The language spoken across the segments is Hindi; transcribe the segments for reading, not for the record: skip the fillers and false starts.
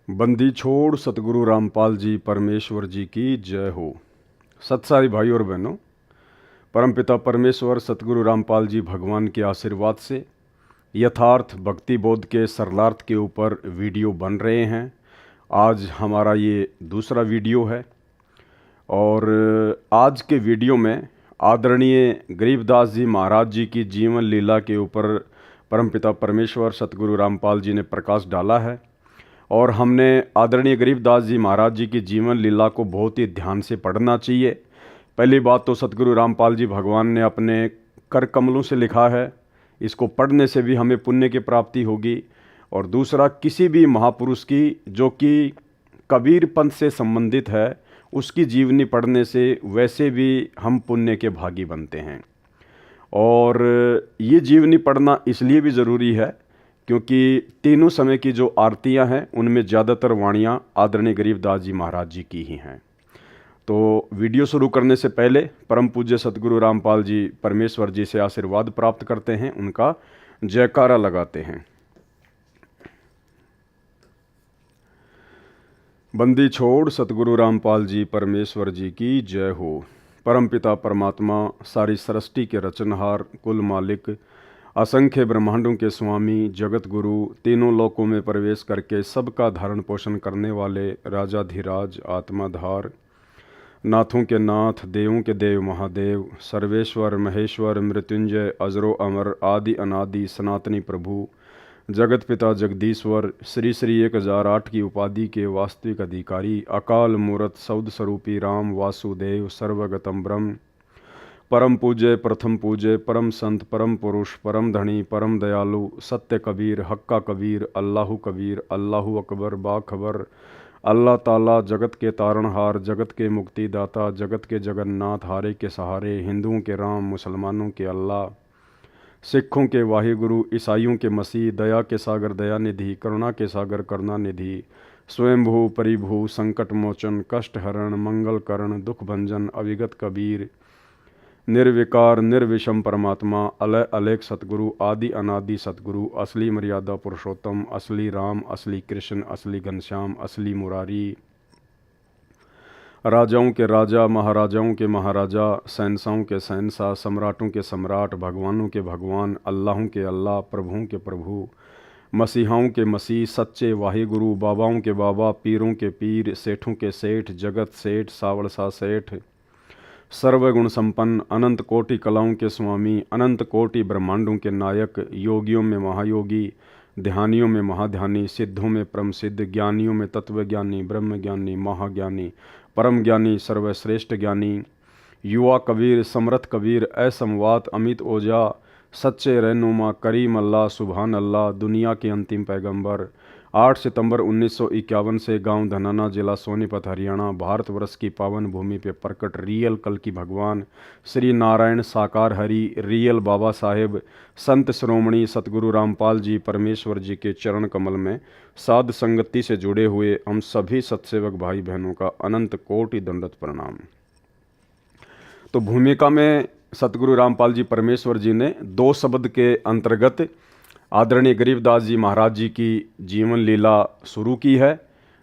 बंदी छोड़ सतगुरु रामपाल जी परमेश्वर जी की जय हो। सत्सारी भाई और बहनों, परमपिता परमेश्वर सतगुरु रामपाल जी भगवान के आशीर्वाद से यथार्थ भक्ति बोध के सरलार्थ के ऊपर वीडियो बन रहे हैं। आज हमारा ये दूसरा वीडियो है और आज के वीडियो में आदरणीय गरीबदास जी महाराज जी की जीवन लीला के ऊपर परमपिता परमेश्वर सतगुरु रामपाल जी ने प्रकाश डाला है और हमने आदरणीय गरीबदास जी महाराज जी की जीवन लीला को बहुत ही ध्यान से पढ़ना चाहिए। पहली बात तो सतगुरु रामपाल जी भगवान ने अपने कर कमलों से लिखा है, इसको पढ़ने से भी हमें पुण्य की प्राप्ति होगी। और दूसरा, किसी भी महापुरुष की जो कि कबीर पंथ से संबंधित है उसकी जीवनी पढ़ने से वैसे भी हम पुण्य के भागी बनते हैं। और ये जीवनी पढ़ना इसलिए भी ज़रूरी है क्योंकि तीनों समय की जो आरतियां हैं उनमें ज़्यादातर वाणियां आदरणीय गरीबदास जी महाराज जी की ही हैं। तो वीडियो शुरू करने से पहले परम पूज्य सतगुरु रामपाल जी परमेश्वर जी से आशीर्वाद प्राप्त करते हैं, उनका जयकारा लगाते हैं। बंदी छोड़ सतगुरु रामपाल जी परमेश्वर जी की जय हो। परमपिता परमात्मा, सारी सृष्टि के रचनहार, कुल मालिक, असंख्य ब्रह्मांडों के स्वामी, जगत गुरु, तीनों लोकों में प्रवेश करके सबका धारण पोषण करने वाले राजाधिराज, आत्माधार, नाथों के नाथ, देवों के देव महादेव, सर्वेश्वर महेश्वर, मृत्युंजय, अजरो अमर, आदि अनादि, सनातनी प्रभु, जगत पिता जगदीश्वर, श्री श्री 1008 की उपाधि के वास्तविक अधिकारी, अकाल मूर्त, सौद स्वरूपी राम वासुदेव, सर्वगतम ब्रह्म, परम पूज्य, प्रथम पूज्य, परम संत, परम पुरुष, परम धनी, परम दयालु, सत्य कबीर, हक्का कबीर, अल्लाहु कबीर, अल्लाहु अकबर, बाखबर, अल्लाह ताला, जगत के तारणहार, जगत के मुक्तिदाता, जगत के जगन्नाथ, हारे के सहारे, हिंदुओं के राम, मुसलमानों के अल्लाह, सिखों के वाहिगुरु, ईसाइयों के मसीह, दया के सागर दया निधि, करुणा के सागर करुणा निधि, स्वयंभू परिभू, संकट मोचन, कष्ट हरण, मंगल करण, दुख भंजन, अविगत कबीर, निर्विकार निर्विषम परमात्मा, अलय अलेख सतगुरु, आदि अनादि सतगुरु, असली मर्यादा पुरुषोत्तम, असली राम, असली कृष्ण, असली घनश्याम, असली मुरारी, राजाओं के राजा, महाराजाओं के महाराजा, शहंशाहों के शहंशाह, सम्राटों के सम्राट, भगवानों के भगवान, अल्लाहों के अल्लाह, प्रभुओं के प्रभु, मसीहाओं के मसीह, सच्चे वाहिगुरु, बाबाओं के बाबा, पीरों के पीर, सेठों के सेठ, जगत सेठ, सावड़सा सेठ, सर्वगुण संपन्न, अनंत कोटि कलाओं के स्वामी, अनंत कोटि ब्रह्मांडों के नायक, योगियों में महायोगी, ध्यानियों में महाध्यानी, सिद्धों में परम सिद्ध, ज्ञानियों में तत्वज्ञानी, ब्रह्मज्ञानी, महाज्ञानी, परम ज्ञानी, सर्वश्रेष्ठ ज्ञानी, युवा कबीर, समर्थ कबीर, असमवात, अमित ओझा, सच्चे रहनुमा, करीम अल्लाह, सुभान अल्लाह, दुनिया के अंतिम पैगंबर, 8 सितंबर 1951 से गांव धनाना, जिला सोनीपत, हरियाणा, भारतवर्ष की पावन भूमि पे प्रकट रियल कल की भगवान श्री नारायण साकार हरि, रियल बाबा साहेब, संत श्रोमणी सतगुरु रामपाल जी परमेश्वर जी के चरण कमल में साध संगति से जुड़े हुए हम सभी सत्सेवक भाई बहनों का अनंत कोटि दंडवत प्रणाम। तो भूमिका में सतगुरु रामपाल जी परमेश्वर जी ने 2 शब्द के अंतर्गत आदरणीय गरीबदास जी महाराज जी की जीवन लीला शुरू की है,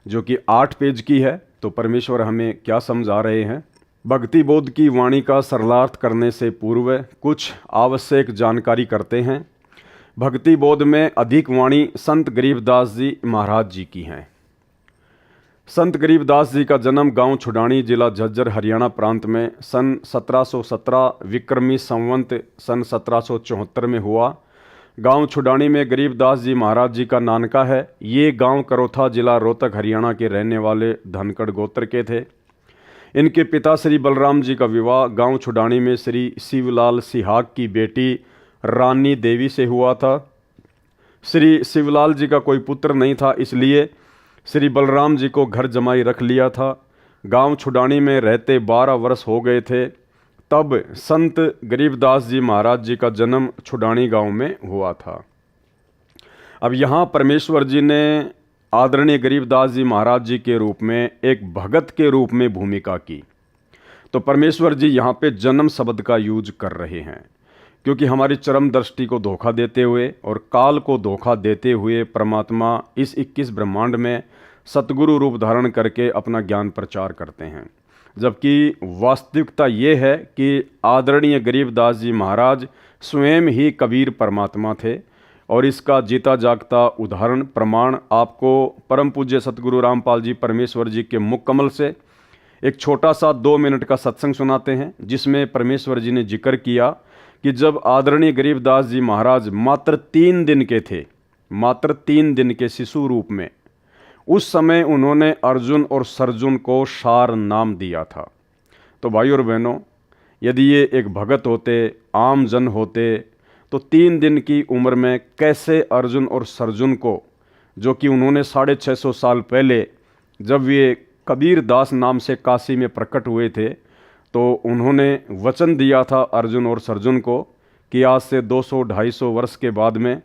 जो कि 8 पेज की है। तो परमेश्वर हमें क्या समझा रहे हैं? भक्ति बोध की वाणी का सरलार्थ करने से पूर्व कुछ आवश्यक जानकारी करते हैं। भक्ति बोध में अधिक वाणी संत गरीबदास जी महाराज जी की हैं। संत गरीबदास जी का जन्म गांव छुडानी, जिला झज्जर, हरियाणा प्रांत में सन 1717 विक्रमी संवंत सन 1774 में हुआ। गांव छुडानी में गरीबदास जी महाराज जी का नानका है। ये गांव करोथा, जिला रोहतक, हरियाणा के रहने वाले धनखड़ गोत्र के थे। इनके पिता श्री बलराम जी का विवाह गांव छुडानी में श्री शिवलाल सिहाग की बेटी रानी देवी से हुआ था। श्री शिवलाल जी का कोई पुत्र नहीं था, इसलिए श्री बलराम जी को घर जमाई रख लिया था। गांव छुडानी में रहते 12 वर्ष हो गए थे तब संत गरीबदास जी महाराज जी का जन्म छुडानी गांव में हुआ था। अब यहाँ परमेश्वर जी ने आदरणीय गरीबदास जी महाराज जी के रूप में एक भगत के रूप में भूमिका की। तो परमेश्वर जी यहाँ पे जन्म शब्द का यूज कर रहे हैं क्योंकि हमारी चरम दृष्टि को धोखा देते हुए और काल को धोखा देते हुए परमात्मा इस 21 ब्रह्मांड में सतगुरु रूप धारण करके अपना ज्ञान प्रचार करते हैं। जबकि वास्तविकता ये है कि आदरणीय गरीबदास जी महाराज स्वयं ही कबीर परमात्मा थे और इसका जीता जागता उदाहरण प्रमाण आपको परम पूज्य सतगुरु रामपाल जी परमेश्वर जी के मुख कमल से एक छोटा सा 2 मिनट का सत्संग सुनाते हैं, जिसमें परमेश्वर जी ने जिक्र किया कि जब आदरणीय गरीबदास जी महाराज मात्र 3 दिन के थे, मात्र 3 दिन के शिशु रूप में, उस समय उन्होंने अर्जुन और सर्जुन को सार नाम दिया था। तो भाई और बहनों, यदि ये एक भगत होते, आम जन होते, तो 3 दिन की उम्र में कैसे अर्जुन और सर्जुन को, जो कि उन्होंने 650 साल पहले जब ये कबीर दास नाम से काशी में प्रकट हुए थे, तो उन्होंने वचन दिया था अर्जुन और सर्जुन को कि आज से 200-250 वर्ष के बाद में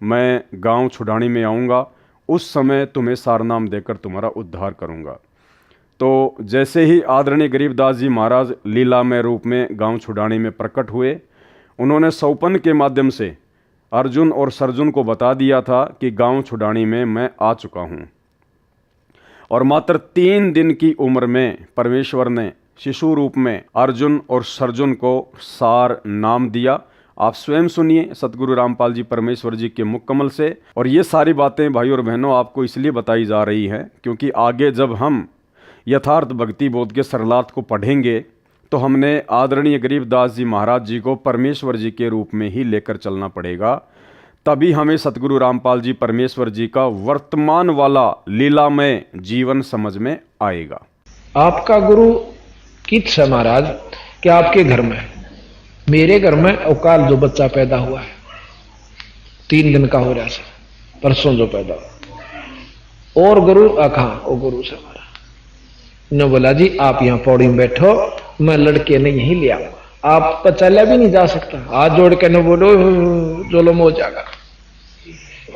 मैं गांव छुड़ानी में आऊँगा, उस समय तुम्हें सारनाम देकर तुम्हारा उद्धार करूँगा। तो जैसे ही आदरणीय गरीबदास जी महाराज लीलामय रूप में गांव छुड़ानी में प्रकट हुए, उन्होंने सौपन के माध्यम से अर्जुन और सर्जुन को बता दिया था कि गांव छुड़ानी में मैं आ चुका हूँ। और मात्र 3 दिन की उम्र में परमेश्वर ने शिशु रूप में अर्जुन और सर्जुन को सार नाम दिया। आप स्वयं सुनिए सतगुरु रामपाल जी परमेश्वर जी के मुख कमल से। और ये सारी बातें भाई और बहनों आपको इसलिए बताई जा रही हैं क्योंकि आगे जब हम यथार्थ भक्ति बोध के सरलार्थ को पढ़ेंगे तो हमने आदरणीय गरीबदास जी महाराज जी को परमेश्वर जी के रूप में ही लेकर चलना पड़ेगा। तभी हमें सतगुरु रामपाल जी परमेश्वर जी का वर्तमान वाला लीलामय जीवन समझ में आएगा। आपका गुरु किस है महाराज कि आपके घर में, मेरे घर में अवकाल जो बच्चा पैदा हुआ है 3 दिन का हो रहा है, परसों जो पैदा हुआ, और गुरु कहा वो गुरु से हमारा ने बोला जी आप यहां पौड़ी में बैठो, मैं लड़के ने यहीं ले आऊंगा, आप चला भी नहीं जा सकता, हाथ जोड़ के न बोलो जोलम हो जाएगा,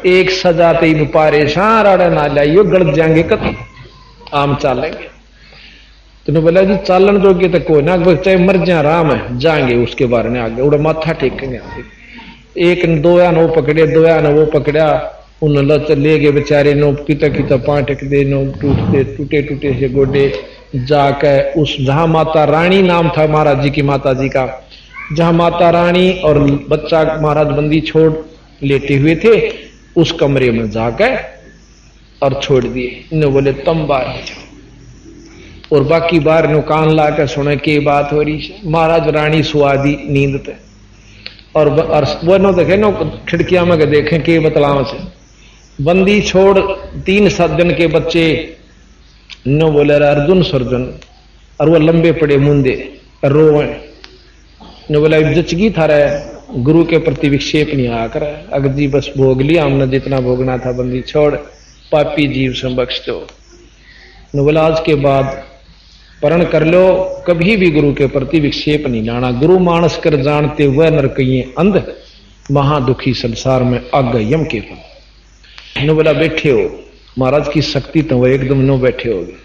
एक सजाते ही परेशान राड़ा ना लाइयो गलत जाएंगे कत आम चालेंगे। तो बोला जी चालन जोगे तो कोई ना, चाहे मर जा राम है जाएंगे उसके बारे में आगे उड़ा माथा टेकेंगे। एक 2 या नो पकड़े, 2 या वो पकड़ा, उन लच ले गए बेचारे नो किता किता पाटक दे नो टूटे टूटे से गोडे जाकर उस जहां माता रानी नाम था महाराज जी की माता जी का, जहां माता रानी और बच्चा महाराज बंदी छोड़ लेटे हुए थे उस कमरे में जाकर और छोड़ दिए। इन्होंने बोले तुम बाहर हो जाओ, और बाकी बाहर नो कान लाकर सुने के बात हो रही है। महाराज रानी सुआदी नींद पे और वो नो देखे नो खिड़कियां में देखें के बतलाव से बंदी छोड़ 3-7 दिन के बच्चे नो बोले अर्जुन सर्जुन, और वो लंबे पड़े मुंदे रोए न बोला जचगी था रहे गुरु के प्रति विक्षेप नहीं आकर अगर जी बस भोग लिया हमने जितना भोगना था, बंदी छोड़ पापी जीव से बख्श दो। न बोला आज के बाद प्रण कर लो, कभी भी गुरु के प्रति विक्षेप नहीं लाना, गुरु मानस कर जानते वह नरकइये अंध, महादुखी संसार में आग यम के फल। न बोला बैठे हो, महाराज की शक्ति तो वो एकदम नो बैठे हो गए।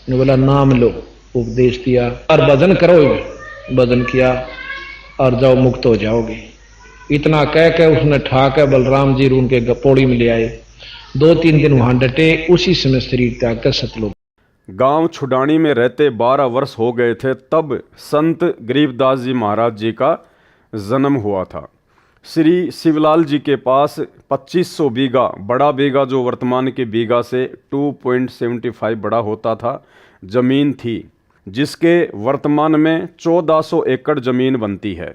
न बोला नाम लो, उपदेश दिया और भजन करोगे, भजन किया और जाओ मुक्त हो जाओगे। इतना कह के उसने ठाकर बलराम जी उनके पौड़ी में ले आए, 2-3 दिन वहां डटे, उसी समय शरीर त्याग कर सतलोक। गांव छुड़ानी में रहते 12 वर्ष हो गए थे तब संत गरीबदास जी महाराज जी का जन्म हुआ था। श्री शिवलाल जी के पास 2500 बीघा, बड़ा बीघा जो वर्तमान के बीघा से 2.75 बड़ा होता था, जमीन थी, जिसके वर्तमान में 1400 एकड़ जमीन बनती है।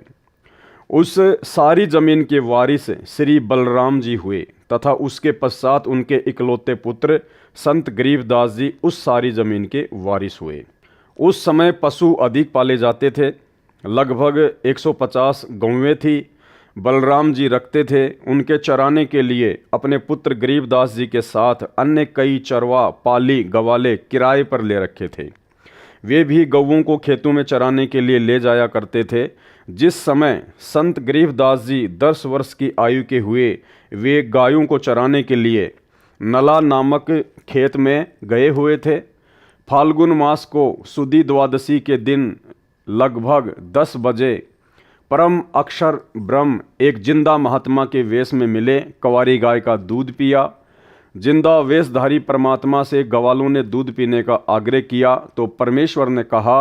उस सारी जमीन के वारिस श्री बलराम जी हुए तथा उसके पश्चात उनके इकलौते पुत्र संत गरीबदास जी उस सारी जमीन के वारिस हुए। उस समय पशु अधिक पाले जाते थे, लगभग 150 गौवें थी, बलराम जी रखते थे। उनके चराने के लिए अपने पुत्र गरीबदास जी के साथ अन्य कई चरवा, पाली, गवाले किराए पर ले रखे थे। वे भी गौओं को खेतों में चराने के लिए ले जाया करते थे। जिस समय संत गरीबदास जी 10 वर्ष की आयु के हुए, वे गायों को चराने के लिए नला नामक खेत में गए हुए थे। फाल्गुन मास को सुदी द्वादशी के दिन लगभग 10 बजे परम अक्षर ब्रह्म एक जिंदा महात्मा के वेश में मिले, कवारी गाय का दूध पिया, जिंदा वेशधारी परमात्मा से ग्वालों ने दूध पीने का आग्रह किया तो परमेश्वर ने कहा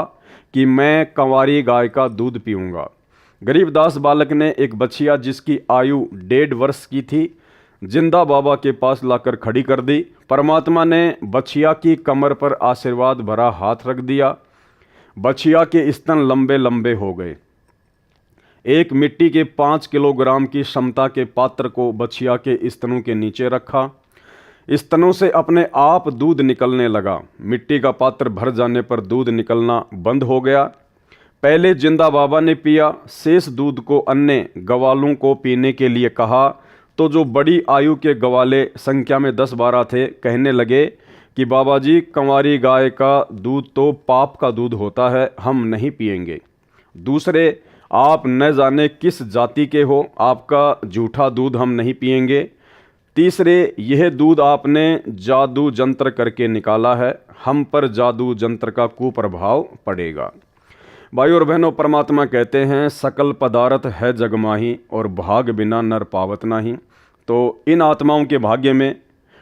कि मैं कंवारी गाय का दूध पीऊँगा। गरीबदास बालक ने एक बछिया जिसकी आयु 1.5 वर्ष की थी जिंदा बाबा के पास लाकर खड़ी कर दी। परमात्मा ने बछिया की कमर पर आशीर्वाद भरा हाथ रख दिया। बछिया के स्तन लंबे लंबे हो गए। एक मिट्टी के 5 किलोग्राम की क्षमता के पात्र को बछिया के स्तनों के नीचे रखा। स्तनों से अपने आप दूध निकलने लगा। मिट्टी का पात्र भर जाने पर दूध निकलना बंद हो गया। पहले जिंदा बाबा ने पिया, शेष दूध को अन्य ग्वालों को पीने के लिए कहा तो जो बड़ी आयु के ग्वाले संख्या में 10-12 थे कहने लगे कि बाबा जी, कंवारी गाय का दूध तो पाप का दूध होता है, हम नहीं पिएंगे। दूसरे, आप न जाने किस जाति के हो, आपका झूठा दूध हम नहीं पिएंगे। तीसरे, यह दूध आपने जादू जंत्र करके निकाला है, हम पर जादू जंत्र का कुप्रभाव पड़ेगा। भाई और बहनों, परमात्मा कहते हैं सकल पदार्थ है जगमाही और भाग बिना नर पावत नाही। तो इन आत्माओं के भाग्य में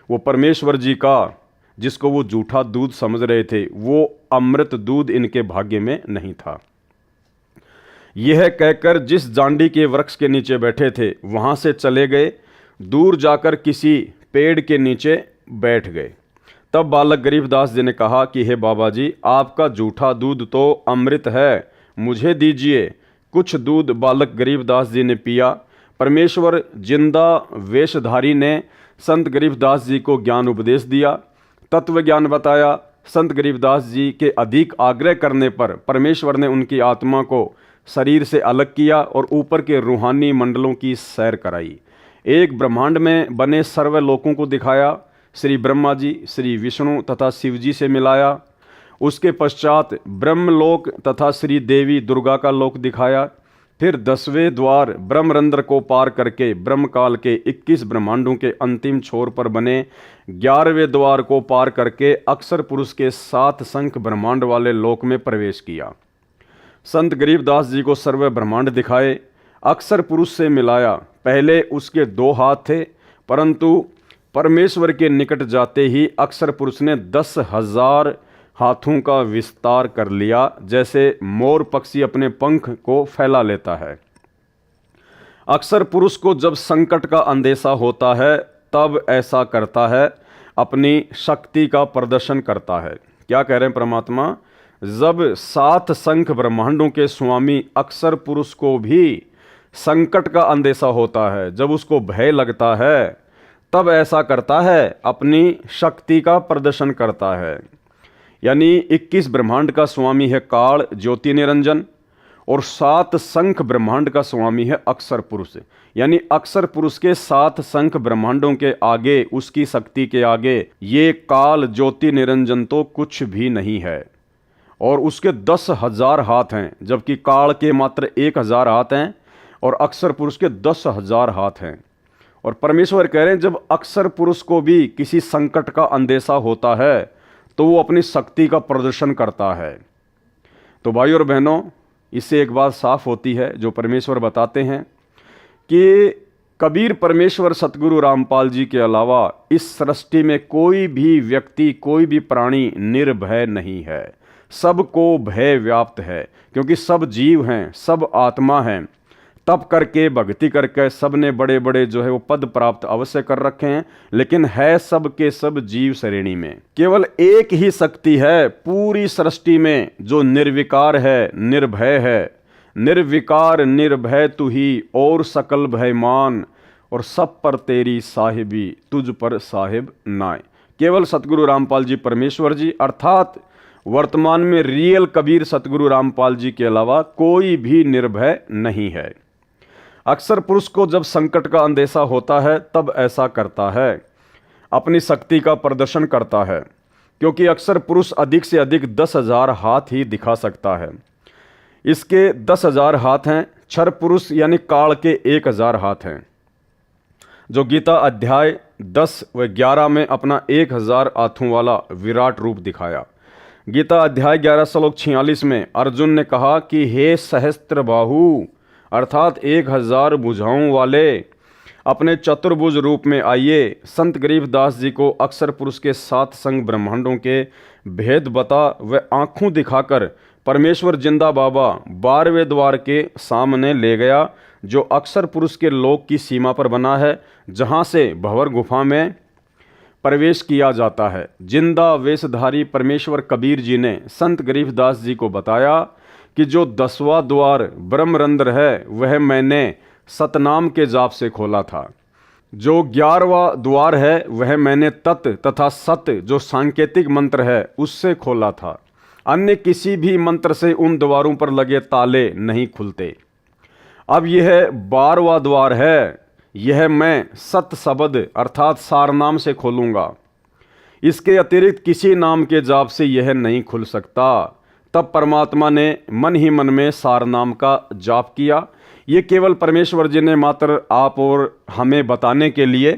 वो परमेश्वर जी का जिसको वो झूठा दूध समझ रहे थे वो अमृत दूध इनके भाग्य में नहीं था। यह कहकर जिस जांडी के वृक्ष के नीचे बैठे थे वहाँ से चले गए। दूर जाकर किसी पेड़ के नीचे बैठ गए। तब बालक गरीबदास जी ने कहा कि हे बाबा जी, आपका झूठा दूध तो अमृत है, मुझे दीजिए। कुछ दूध बालक गरीबदास जी ने पिया। परमेश्वर जिंदा वेशधारी ने संत गरीबदास जी को ज्ञान उपदेश दिया, तत्व ज्ञान बताया। संत गरीबदास जी के अधिक आग्रह करने पर परमेश्वर ने उनकी आत्मा को शरीर से अलग किया और ऊपर के रूहानी मंडलों की सैर कराई। एक ब्रह्मांड में बने सर्वलोकों को दिखाया। श्री ब्रह्मा जी, श्री विष्णु तथा शिव जी से मिलाया। उसके पश्चात ब्रह्मलोक तथा श्री देवी दुर्गा का लोक दिखाया। फिर 10वें द्वार ब्रह्मरंध्र को पार करके ब्रह्मकाल के 21 ब्रह्मांडों के अंतिम छोर पर बने 11वें द्वार को पार करके अक्षर पुरुष के 7 संख ब्रह्मांड वाले लोक में प्रवेश किया। संत गरीबदास जी को सर्व ब्रह्मांड दिखाए, अक्षर पुरुष से मिलाया। पहले उसके 2 हाथ थे, परंतु परमेश्वर के निकट जाते ही अक्षर पुरुष ने 10,000 हाथों का विस्तार कर लिया, जैसे मोर पक्षी अपने पंख को फैला लेता है। अक्षर पुरुष को जब संकट का अंदेशा होता है तब ऐसा करता है, अपनी शक्ति का प्रदर्शन करता है। क्या कह रहे हैं परमात्मा? जब 7 संख ब्रह्मांडों के स्वामी अक्षर पुरुष को भी संकट का अंदेशा होता है, जब उसको भय लगता है, तब ऐसा करता है, अपनी शक्ति का प्रदर्शन करता है। यानी 21 ब्रह्मांड का स्वामी है काल ज्योति निरंजन और 7 संख ब्रह्मांड का स्वामी है अक्षर पुरुष। यानी अक्षर पुरुष के 7 संख ब्रह्मांडों के आगे, उसकी शक्ति के आगे ये काल ज्योति निरंजन तो कुछ भी नहीं है। और उसके 10,000 हाथ हैं, जबकि काल के मात्र 1,000 हाथ हैं और अक्षर पुरुष के 10,000 हाथ हैं। और परमेश्वर कह रहे हैं जब अक्षर पुरुष को भी किसी संकट का अंदेशा होता है तो वो अपनी शक्ति का प्रदर्शन करता है। तो भाई और बहनों, इससे एक बात साफ होती है जो परमेश्वर बताते हैं कि कबीर परमेश्वर सतगुरु रामपाल जी के अलावा इस सृष्टि में कोई भी व्यक्ति, कोई भी प्राणी निर्भय नहीं है। सबको भय व्याप्त है, क्योंकि सब जीव हैं, सब आत्मा हैं। तप करके, भक्ति करके सब ने बड़े बड़े जो है वो पद प्राप्त अवश्य कर रखे हैं, लेकिन है सब के सब जीव श्रेणी में। केवल एक ही शक्ति है पूरी सृष्टि में जो निर्विकार है, निर्भय है। निर्विकार निर्भय तू ही और सकल भयमान, और सब पर तेरी साहिबी, तुझ पर साहिब नाय। केवल सतगुरु रामपाल जी परमेश्वर जी, अर्थात वर्तमान में रियल कबीर सतगुरु रामपाल जी के अलावा कोई भी निर्भय नहीं है। अक्षर पुरुष को जब संकट का अंदेशा होता है तब ऐसा करता है, अपनी शक्ति का प्रदर्शन करता है, क्योंकि अक्षर पुरुष अधिक से अधिक 10,000 हाथ ही दिखा सकता है। इसके 10,000 हाथ हैं। क्षर पुरुष यानी काल के 1,000 हाथ हैं, जो गीता अध्याय 10 व 11 में अपना 1,000 हाथों वाला विराट रूप दिखाया। गीता अध्याय 11 श्लोक 46 में अर्जुन ने कहा कि हे सहस्त्र बाहु, अर्थात 1,000 भुजाओं वाले, अपने चतुर्भुज रूप में आइए। संत गरीबदास जी को अक्षर पुरुष के 7 संग ब्रह्मांडों के भेद बता व आंखों दिखाकर परमेश्वर जिंदा बाबा 12वें द्वार के सामने ले गया, जो अक्षर पुरुष के लोक की सीमा पर बना है, जहाँ से भंवर गुफा में प्रवेश किया जाता है। जिंदा वेशधारी परमेश्वर कबीर जी ने संत गरीबदास जी को बताया कि जो 10वां द्वार ब्रह्मरंध्र है वह मैंने सतनाम के जाप से खोला था। जो 11वां द्वार है वह मैंने तत् तथा सत जो सांकेतिक मंत्र है उससे खोला था। अन्य किसी भी मंत्र से उन द्वारों पर लगे ताले नहीं खुलते। अब यह 12वां द्वार है, यह मैं सत शब्द अर्थात सार नाम से खोलूंगा। इसके अतिरिक्त किसी नाम के जाप से यह नहीं खुल सकता। तब परमात्मा ने मन ही मन में सार नाम का जाप किया। ये केवल परमेश्वर जी ने मात्र आप और हमें बताने के लिए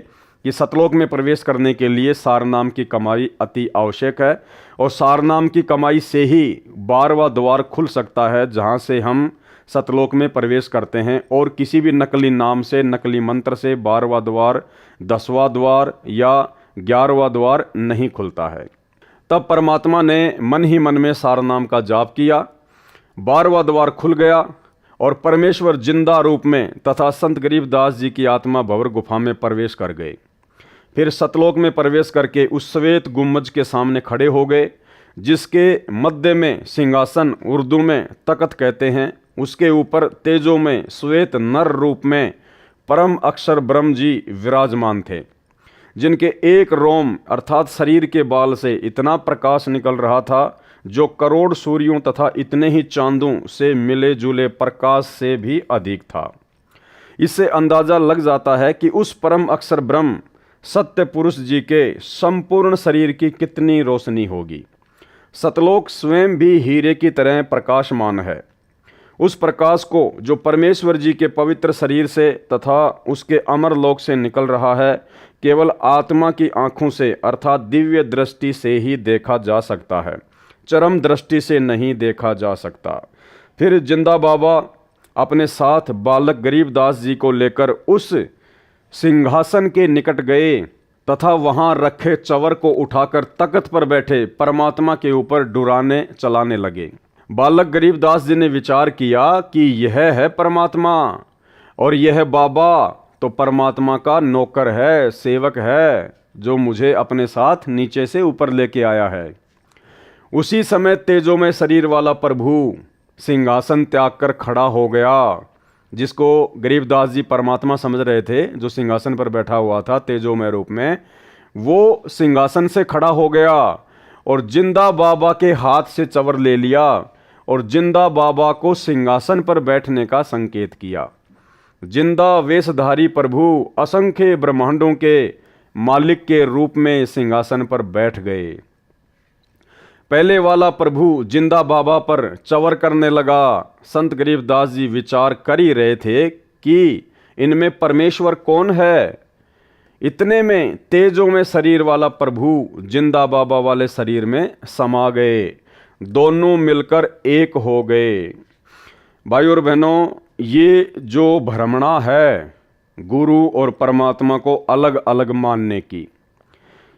कि सतलोक में प्रवेश करने के लिए सार नाम की कमाई अति आवश्यक है, और सार नाम की कमाई से ही 12वां द्वार खुल सकता है, जहाँ से हम सतलोक में प्रवेश करते हैं। और किसी भी नकली नाम से, नकली मंत्र से 12वां द्वार, 10वां द्वार या 11वां द्वार नहीं खुलता है। तब परमात्मा ने मन ही मन में सार नाम का जाप किया, 12वां द्वार खुल गया और परमेश्वर जिंदा रूप में तथा संत गरीबदास जी की आत्मा भंवर गुफा में प्रवेश कर गए। फिर सतलोक में प्रवेश करके उस श्वेत गुम्बज के सामने खड़े हो गए, जिसके मध्य में सिंहासन, उर्दू में तख्त कहते हैं, उसके ऊपर तेजो में श्वेत नर रूप में परम अक्षर ब्रह्म जी विराजमान थे, जिनके एक रोम अर्थात शरीर के बाल से इतना प्रकाश निकल रहा था जो करोड़ सूर्यों तथा इतने ही चांदों से मिले जुले प्रकाश से भी अधिक था। इससे अंदाजा लग जाता है कि उस परम अक्षर ब्रह्म सत्य पुरुष जी के संपूर्ण शरीर की कितनी रोशनी होगी। सतलोक स्वयं भी हीरे की तरह प्रकाशमान है। उस प्रकाश को जो परमेश्वर जी के पवित्र शरीर से तथा उसके अमर लोक से निकल रहा है, केवल आत्मा की आंखों से अर्थात दिव्य दृष्टि से ही देखा जा सकता है, चरम दृष्टि से नहीं देखा जा सकता। फिर जिंदा बाबा अपने साथ बालक गरीबदास जी को लेकर उस सिंहासन के निकट गए तथा वहां रखे चवर को उठाकर तख्त पर बैठे परमात्मा के ऊपर डुराने चलाने लगे। बालक गरीबदास जी ने विचार किया कि यह है परमात्मा और यह बाबा तो परमात्मा का नौकर है, सेवक है, जो मुझे अपने साथ नीचे से ऊपर लेके आया है। उसी समय तेजोमय शरीर वाला प्रभु सिंहासन त्याग कर खड़ा हो गया, जिसको गरीबदास जी परमात्मा समझ रहे थे, जो सिंहासन पर बैठा हुआ था तेजोमय रूप में, वो सिंहासन से खड़ा हो गया और जिंदा बाबा के हाथ से चवर ले लिया और जिंदा बाबा को सिंहासन पर बैठने का संकेत किया। जिंदा वेशधारी प्रभु असंख्य ब्रह्मांडों के मालिक के रूप में सिंहासन पर बैठ गए। पहले वाला प्रभु जिंदा बाबा पर चवर करने लगा। संत गरीबदास जी विचार कर ही रहे थे कि इनमें परमेश्वर कौन है। इतने में तेजों में शरीर वाला प्रभु जिंदा बाबा वाले शरीर में समा गए, दोनों मिलकर एक हो गए। भाई और बहनों, ये जो भ्रमणा है गुरु और परमात्मा को अलग अलग मानने की,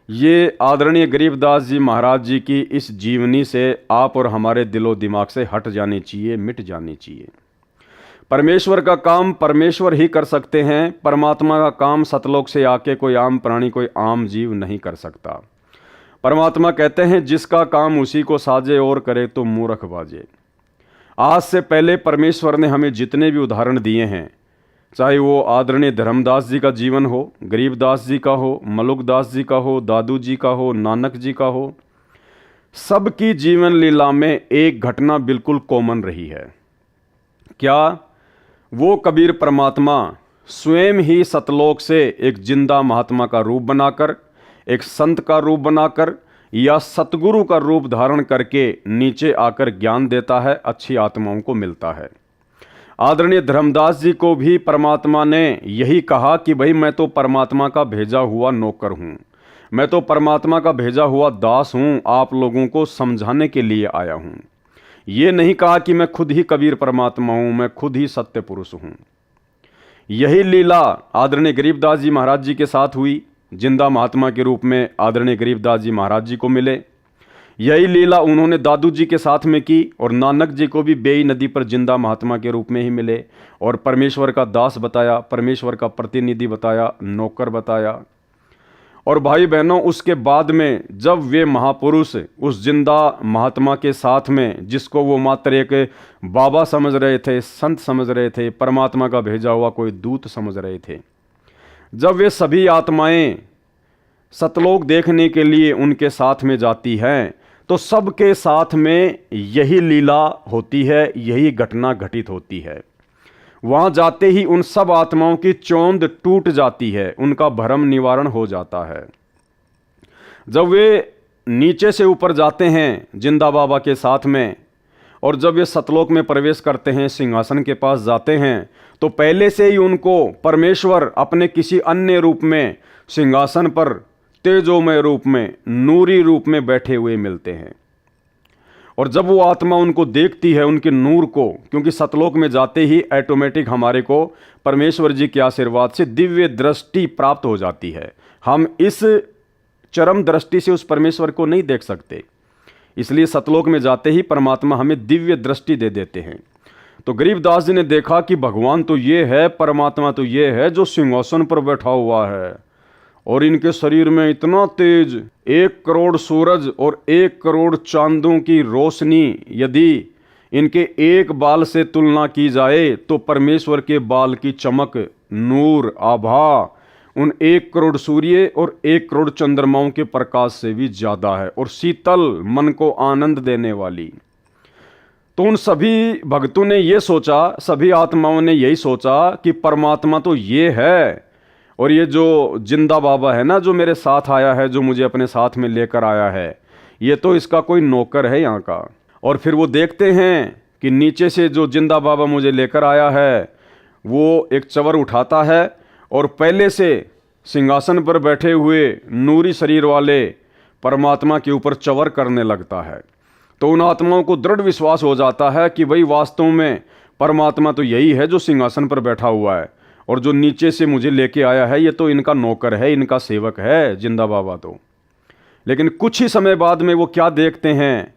ये आदरणीय गरीबदास जी महाराज जी की इस जीवनी से आप और हमारे दिलो दिमाग से हट जानी चाहिए, मिट जानी चाहिए। परमेश्वर का काम परमेश्वर ही कर सकते हैं। परमात्मा का काम सतलोक से आके कोई आम प्राणी, कोई आम जीव नहीं कर सकता। परमात्मा कहते हैं जिसका काम उसी को साजे और करे तो मूर्ख बाजे। आज से पहले परमेश्वर ने हमें जितने भी उदाहरण दिए हैं, चाहे वो आदरणीय धर्मदास जी का जीवन हो, गरीबदास जी का हो, मलुकदास जी का हो, दादू जी का हो, नानक जी का हो, सबकी जीवन लीला में एक घटना बिल्कुल कॉमन रही है। क्या? वो कबीर परमात्मा स्वयं ही सतलोक से एक जिंदा महात्मा का रूप बनाकर, एक संत का रूप बनाकर या सतगुरु का रूप धारण करके नीचे आकर ज्ञान देता है, अच्छी आत्माओं को मिलता है। आदरणीय धर्मदास जी को भी परमात्मा ने यही कहा कि भाई मैं तो परमात्मा का भेजा हुआ नौकर हूँ, मैं तो परमात्मा का भेजा हुआ दास हूँ, आप लोगों को समझाने के लिए आया हूँ। ये नहीं कहा कि मैं खुद ही कबीर परमात्मा हूँ, मैं खुद ही सत्य पुरुष हूँ। यही लीला आदरणीय गरीबदास जी महाराज जी के साथ हुई, जिंदा महात्मा के रूप में आदरणीय गरीबदास जी महाराज जी को मिले। यही लीला उन्होंने दादू जी के साथ में की और नानक जी को भी बेई नदी पर जिंदा महात्मा के रूप में ही मिले और परमेश्वर का दास बताया, परमेश्वर का प्रतिनिधि बताया, नौकर बताया। और भाई बहनों, उसके बाद में जब वे महापुरुष उस जिंदा महात्मा के साथ में, जिसको वो मात्र एक बाबा समझ रहे थे, संत समझ रहे थे, परमात्मा का भेजा हुआ कोई दूत समझ रहे थे, जब वे सभी आत्माएं सतलोक देखने के लिए उनके साथ में जाती हैं, तो सबके साथ में यही लीला होती है, यही घटना घटित होती है। वहां जाते ही उन सब आत्माओं की चौंध टूट जाती है, उनका भ्रम निवारण हो जाता है। जब वे नीचे से ऊपर जाते हैं जिंदा बाबा के साथ में, और जब वे सतलोक में प्रवेश करते हैं, सिंहासन के पास जाते हैं, तो पहले से ही उनको परमेश्वर अपने किसी अन्य रूप में सिंहासन पर तेजोमय रूप में, नूरी रूप में बैठे हुए मिलते हैं। और जब वो आत्मा उनको देखती है, उनके नूर को, क्योंकि सतलोक में जाते ही ऑटोमेटिक हमारे को परमेश्वर जी के आशीर्वाद से दिव्य दृष्टि प्राप्त हो जाती है। हम इस चरम दृष्टि से उस परमेश्वर को नहीं देख सकते, इसलिए सतलोक में जाते ही परमात्मा हमें दिव्य दृष्टि दे देते हैं। तो गरीबदास जी ने देखा कि भगवान तो ये है, परमात्मा तो ये है जो सिंहासन पर बैठा हुआ है, और इनके शरीर में इतना तेज, 1 करोड़ सूरज और 1 करोड़ चांदों की रोशनी, यदि इनके एक बाल से तुलना की जाए तो परमेश्वर के बाल की चमक, नूर, आभा उन 1 करोड़ सूर्य और 1 करोड़ चंद्रमाओं के प्रकाश से भी ज्यादा है, और शीतल, मन को आनंद देने वाली। तो उन सभी भक्तों ने ये सोचा, सभी आत्माओं ने यही सोचा कि परमात्मा तो ये है, और ये जो जिंदा बाबा है ना, जो मेरे साथ आया है, जो मुझे अपने साथ में लेकर आया है, ये तो इसका कोई नौकर है यहाँ का। और फिर वो देखते हैं कि नीचे से जो जिंदा बाबा मुझे लेकर आया है, वो एक चवर उठाता है और पहले से सिंहासन पर बैठे हुए नूरी शरीर वाले परमात्मा के ऊपर चवर करने लगता है। तो उन आत्माओं को दृढ़ विश्वास हो जाता है कि भाई वास्तव में परमात्मा तो यही है जो सिंहासन पर बैठा हुआ है, और जो नीचे से मुझे लेके आया है ये तो इनका नौकर है, इनका सेवक है जिंदा बाबा तो। लेकिन कुछ ही समय बाद में वो क्या देखते हैं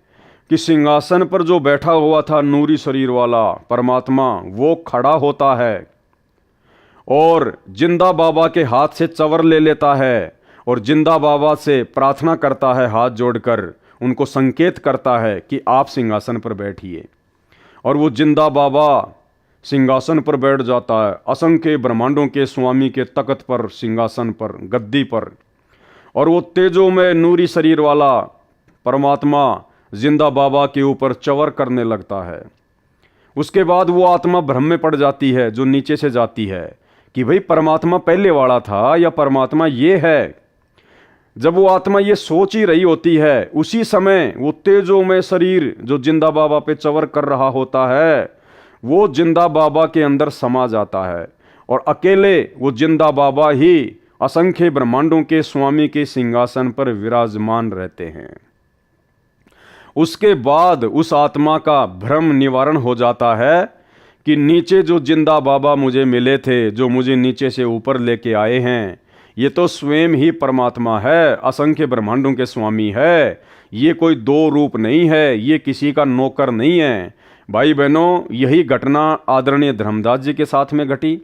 कि सिंहासन पर जो बैठा हुआ था नूरी शरीर वाला परमात्मा, वो खड़ा होता है और जिंदा बाबा के हाथ से चवर ले लेता है, और जिंदा बाबा से प्रार्थना करता है, हाथ जोड़कर उनको संकेत करता है कि आप सिंहासन पर बैठिए। और वो जिंदा बाबा सिंहासन पर बैठ जाता है, असंख्य ब्रह्मांडों के स्वामी के तख्त पर, सिंहासन पर, गद्दी पर। और वो तेजों में नूरी शरीर वाला परमात्मा जिंदा बाबा के ऊपर चवर करने लगता है। उसके बाद वो आत्मा भ्रम में पड़ जाती है, जो नीचे से जाती है, कि भाई परमात्मा पहले वाला था या परमात्मा ये है। जब वो आत्मा ये सोच ही रही होती है, उसी समय वो तेजों में शरीर जो जिंदा बाबा पे चवर कर रहा होता है, वो जिंदा बाबा के अंदर समा जाता है, और अकेले वो जिंदा बाबा ही असंख्य ब्रह्मांडों के स्वामी के सिंहासन पर विराजमान रहते हैं। उसके बाद उस आत्मा का भ्रम निवारण हो जाता है कि नीचे जो जिंदा बाबा मुझे मिले थे, जो मुझे नीचे से ऊपर लेके आए हैं, ये तो स्वयं ही परमात्मा है, असंख्य ब्रह्मांडों के स्वामी है। ये कोई 2 रूप नहीं है, ये किसी का नौकर नहीं है। भाई बहनों, यही घटना आदरणीय धर्मदास जी के साथ में घटी,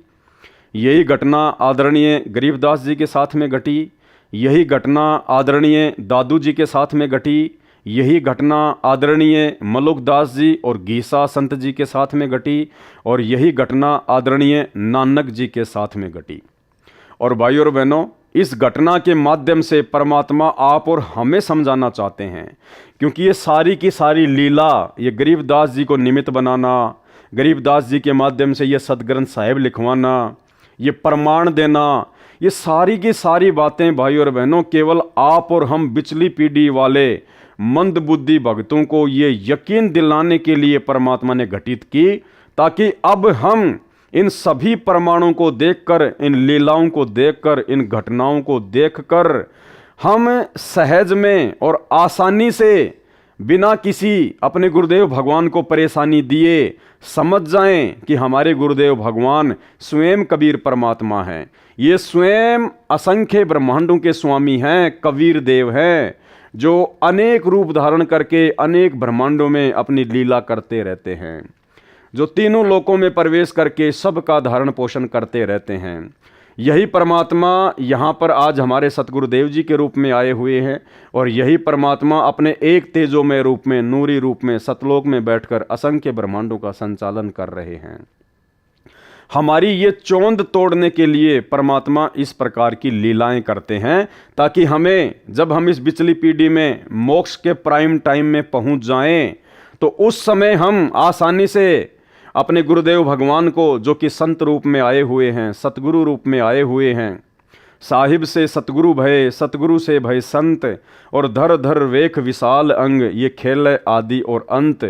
यही घटना आदरणीय गरीबदास जी के साथ में घटी, यही घटना आदरणीय दादू जी के साथ में घटी, यही घटना आदरणीय मलुकदास जी और गीसा संत जी के साथ में घटी, और यही घटना आदरणीय नानक जी के साथ में घटी। और भाइयों और बहनों, इस घटना के माध्यम से परमात्मा आप और हमें समझाना चाहते हैं, क्योंकि ये सारी की सारी लीला, ये गरीबदास जी को निमित्त बनाना, गरीबदास जी के माध्यम से ये सदग्रंथ साहिब लिखवाना, ये प्रमाण देना, ये सारी की सारी बातें भाई और बहनों केवल आप और हम बिचली पीढ़ी वाले मंद बुद्धि भक्तों को ये यकीन दिलाने के लिए परमात्मा ने घटित की, ताकि अब हम इन सभी प्रमाणों को देखकर, इन लीलाओं को देखकर, इन घटनाओं को देखकर हम सहज में और आसानी से बिना किसी अपने गुरुदेव भगवान को परेशानी दिए समझ जाएं कि हमारे गुरुदेव भगवान स्वयं कबीर परमात्मा हैं। ये स्वयं असंख्य ब्रह्मांडों के स्वामी हैं, कबीर देव हैं, जो अनेक रूप धारण करके अनेक ब्रह्मांडों में अपनी लीला करते रहते हैं, जो तीनों लोकों में प्रवेश करके सबका धारण पोषण करते रहते हैं। यही परमात्मा यहाँ पर आज हमारे सतगुरुदेव जी के रूप में आए हुए हैं और यही परमात्मा अपने एक तेजोमय रूप में, नूरी रूप में, सतलोक में बैठकर असंख्य ब्रह्मांडों का संचालन कर रहे हैं। हमारी ये चौंध तोड़ने के लिए परमात्मा इस प्रकार की लीलाएं करते हैं, ताकि हमें, जब हम इस बिचली पीढ़ी में मोक्ष के प्राइम टाइम में पहुंच जाएं, तो उस समय हम आसानी से अपने गुरुदेव भगवान को, जो कि संत रूप में आए हुए हैं, सतगुरु रूप में आए हुए हैं, साहिब से सतगुरु भय, सतगुरु से भय संत, और धर धर वेख विशाल अंग, ये खेल आदि और अंत।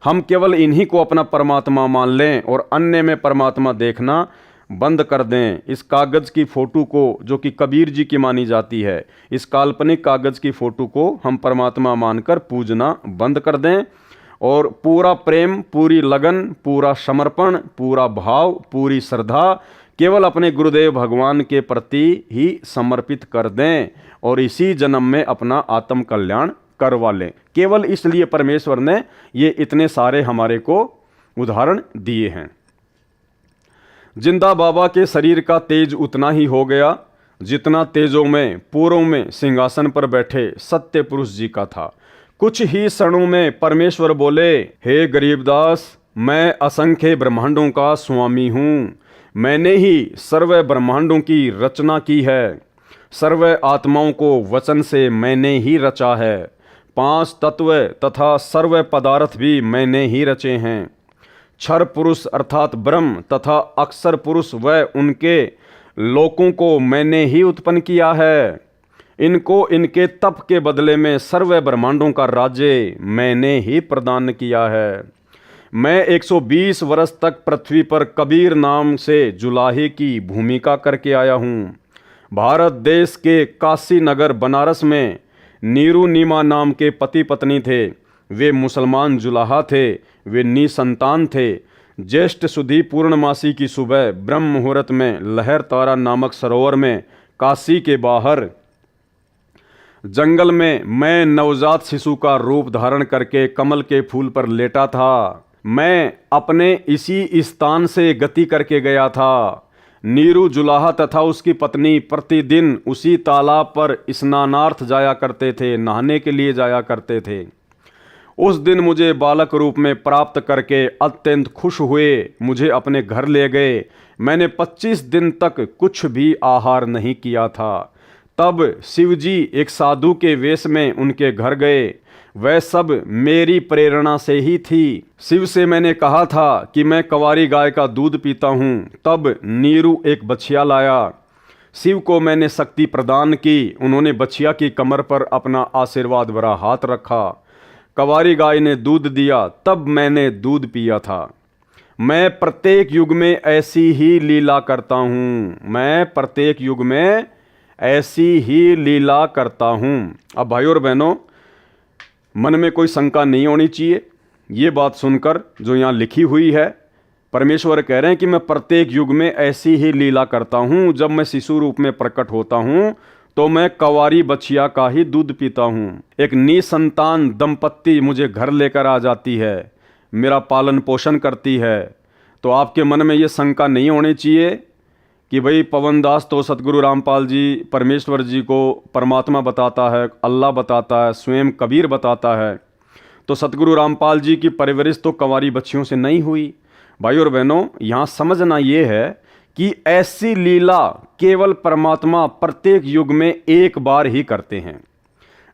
हम केवल इन्हीं को अपना परमात्मा मान लें और अन्य में परमात्मा देखना बंद कर दें। इस कागज़ की फ़ोटो को, जो कि कबीर जी की मानी जाती है, इस काल्पनिक कागज़ की फ़ोटो को हम परमात्मा मानकर पूजना बंद कर दें और पूरा प्रेम, पूरी लगन, पूरा समर्पण, पूरा भाव, पूरी श्रद्धा केवल अपने गुरुदेव भगवान के प्रति ही समर्पित कर दें और इसी जन्म में अपना आत्म कल्याण करवा लें। केवल इसलिए परमेश्वर ने ये इतने सारे हमारे को उदाहरण दिए हैं। जिंदा बाबा के शरीर का तेज उतना ही हो गया जितना तेजों में पूर्व में सिंहासन पर बैठे सत्य पुरुष जी का था। कुछ ही क्षणों में परमेश्वर बोले, हे गरीबदास, मैं असंख्य ब्रह्मांडों का स्वामी हूँ। मैंने ही सर्व ब्रह्मांडों की रचना की है। सर्व आत्माओं को वचन से मैंने ही रचा है। 5 तत्व तथा सर्व पदार्थ भी मैंने ही रचे हैं। क्षर पुरुष अर्थात ब्रह्म तथा अक्षर पुरुष व उनके लोकों को मैंने ही उत्पन्न किया है। इनको इनके तप के बदले में सर्व ब्रह्मांडों का राज्य मैंने ही प्रदान किया है। मैं 120 वर्ष तक पृथ्वी पर कबीर नाम से जुलाहे की भूमिका करके आया हूँ। भारत देश के काशी नगर बनारस में नीरू नीमा नाम के पति पत्नी थे। वे मुसलमान जुलाहा थे। वे निसंतान थे। ज्येष्ठ सुधी पूर्णमासी की सुबह ब्रह्म मुहूर्त में लहर तारा नामक सरोवर में काशी के बाहर जंगल में मैं नवजात शिशु का रूप धारण करके कमल के फूल पर लेटा था। मैं अपने इसी स्थान से गति करके गया था। नीरू जुलाहा तथा उसकी पत्नी प्रतिदिन उसी तालाब पर स्नानार्थ जाया करते थे, नहाने के लिए जाया करते थे। उस दिन मुझे बालक रूप में प्राप्त करके अत्यंत खुश हुए, मुझे अपने घर ले गए। मैंने 25 दिन तक कुछ भी आहार नहीं किया था। तब शिवजी एक साधु के वेश में उनके घर गए। वह सब मेरी प्रेरणा से ही थी। शिव से मैंने कहा था कि मैं कंवारी गाय का दूध पीता हूँ। तब नीरू एक बछिया लाया। शिव को मैंने शक्ति प्रदान की। उन्होंने बछिया की कमर पर अपना आशीर्वाद भरा हाथ रखा। कंवारी गाय ने दूध दिया, तब मैंने दूध पिया था। मैं प्रत्येक युग में ऐसी ही लीला करता हूँ। मैं प्रत्येक युग में ऐसी ही लीला करता हूँ। अब भाइयों और बहनों, मन में कोई शंका नहीं होनी चाहिए। ये बात सुनकर जो यहाँ लिखी हुई है, परमेश्वर कह रहे हैं कि मैं प्रत्येक युग में ऐसी ही लीला करता हूँ। जब मैं शिशु रूप में प्रकट होता हूँ तो मैं कंवारी बछिया का ही दूध पीता हूँ। एक निसंतान दंपत्ति मुझे घर लेकर आ जाती है, मेरा पालन पोषण करती है। तो आपके मन में ये शंका नहीं होनी चाहिए कि भाई पवनदास तो सतगुरु रामपाल जी परमेश्वर जी को परमात्मा बताता है, अल्लाह बताता है, स्वयं कबीर बताता है, तो सतगुरु रामपाल जी की परवरिश तो कंवारी बच्चियों से नहीं हुई। भाई और बहनों, यहाँ समझना ये है कि ऐसी लीला केवल परमात्मा प्रत्येक युग में एक बार ही करते हैं।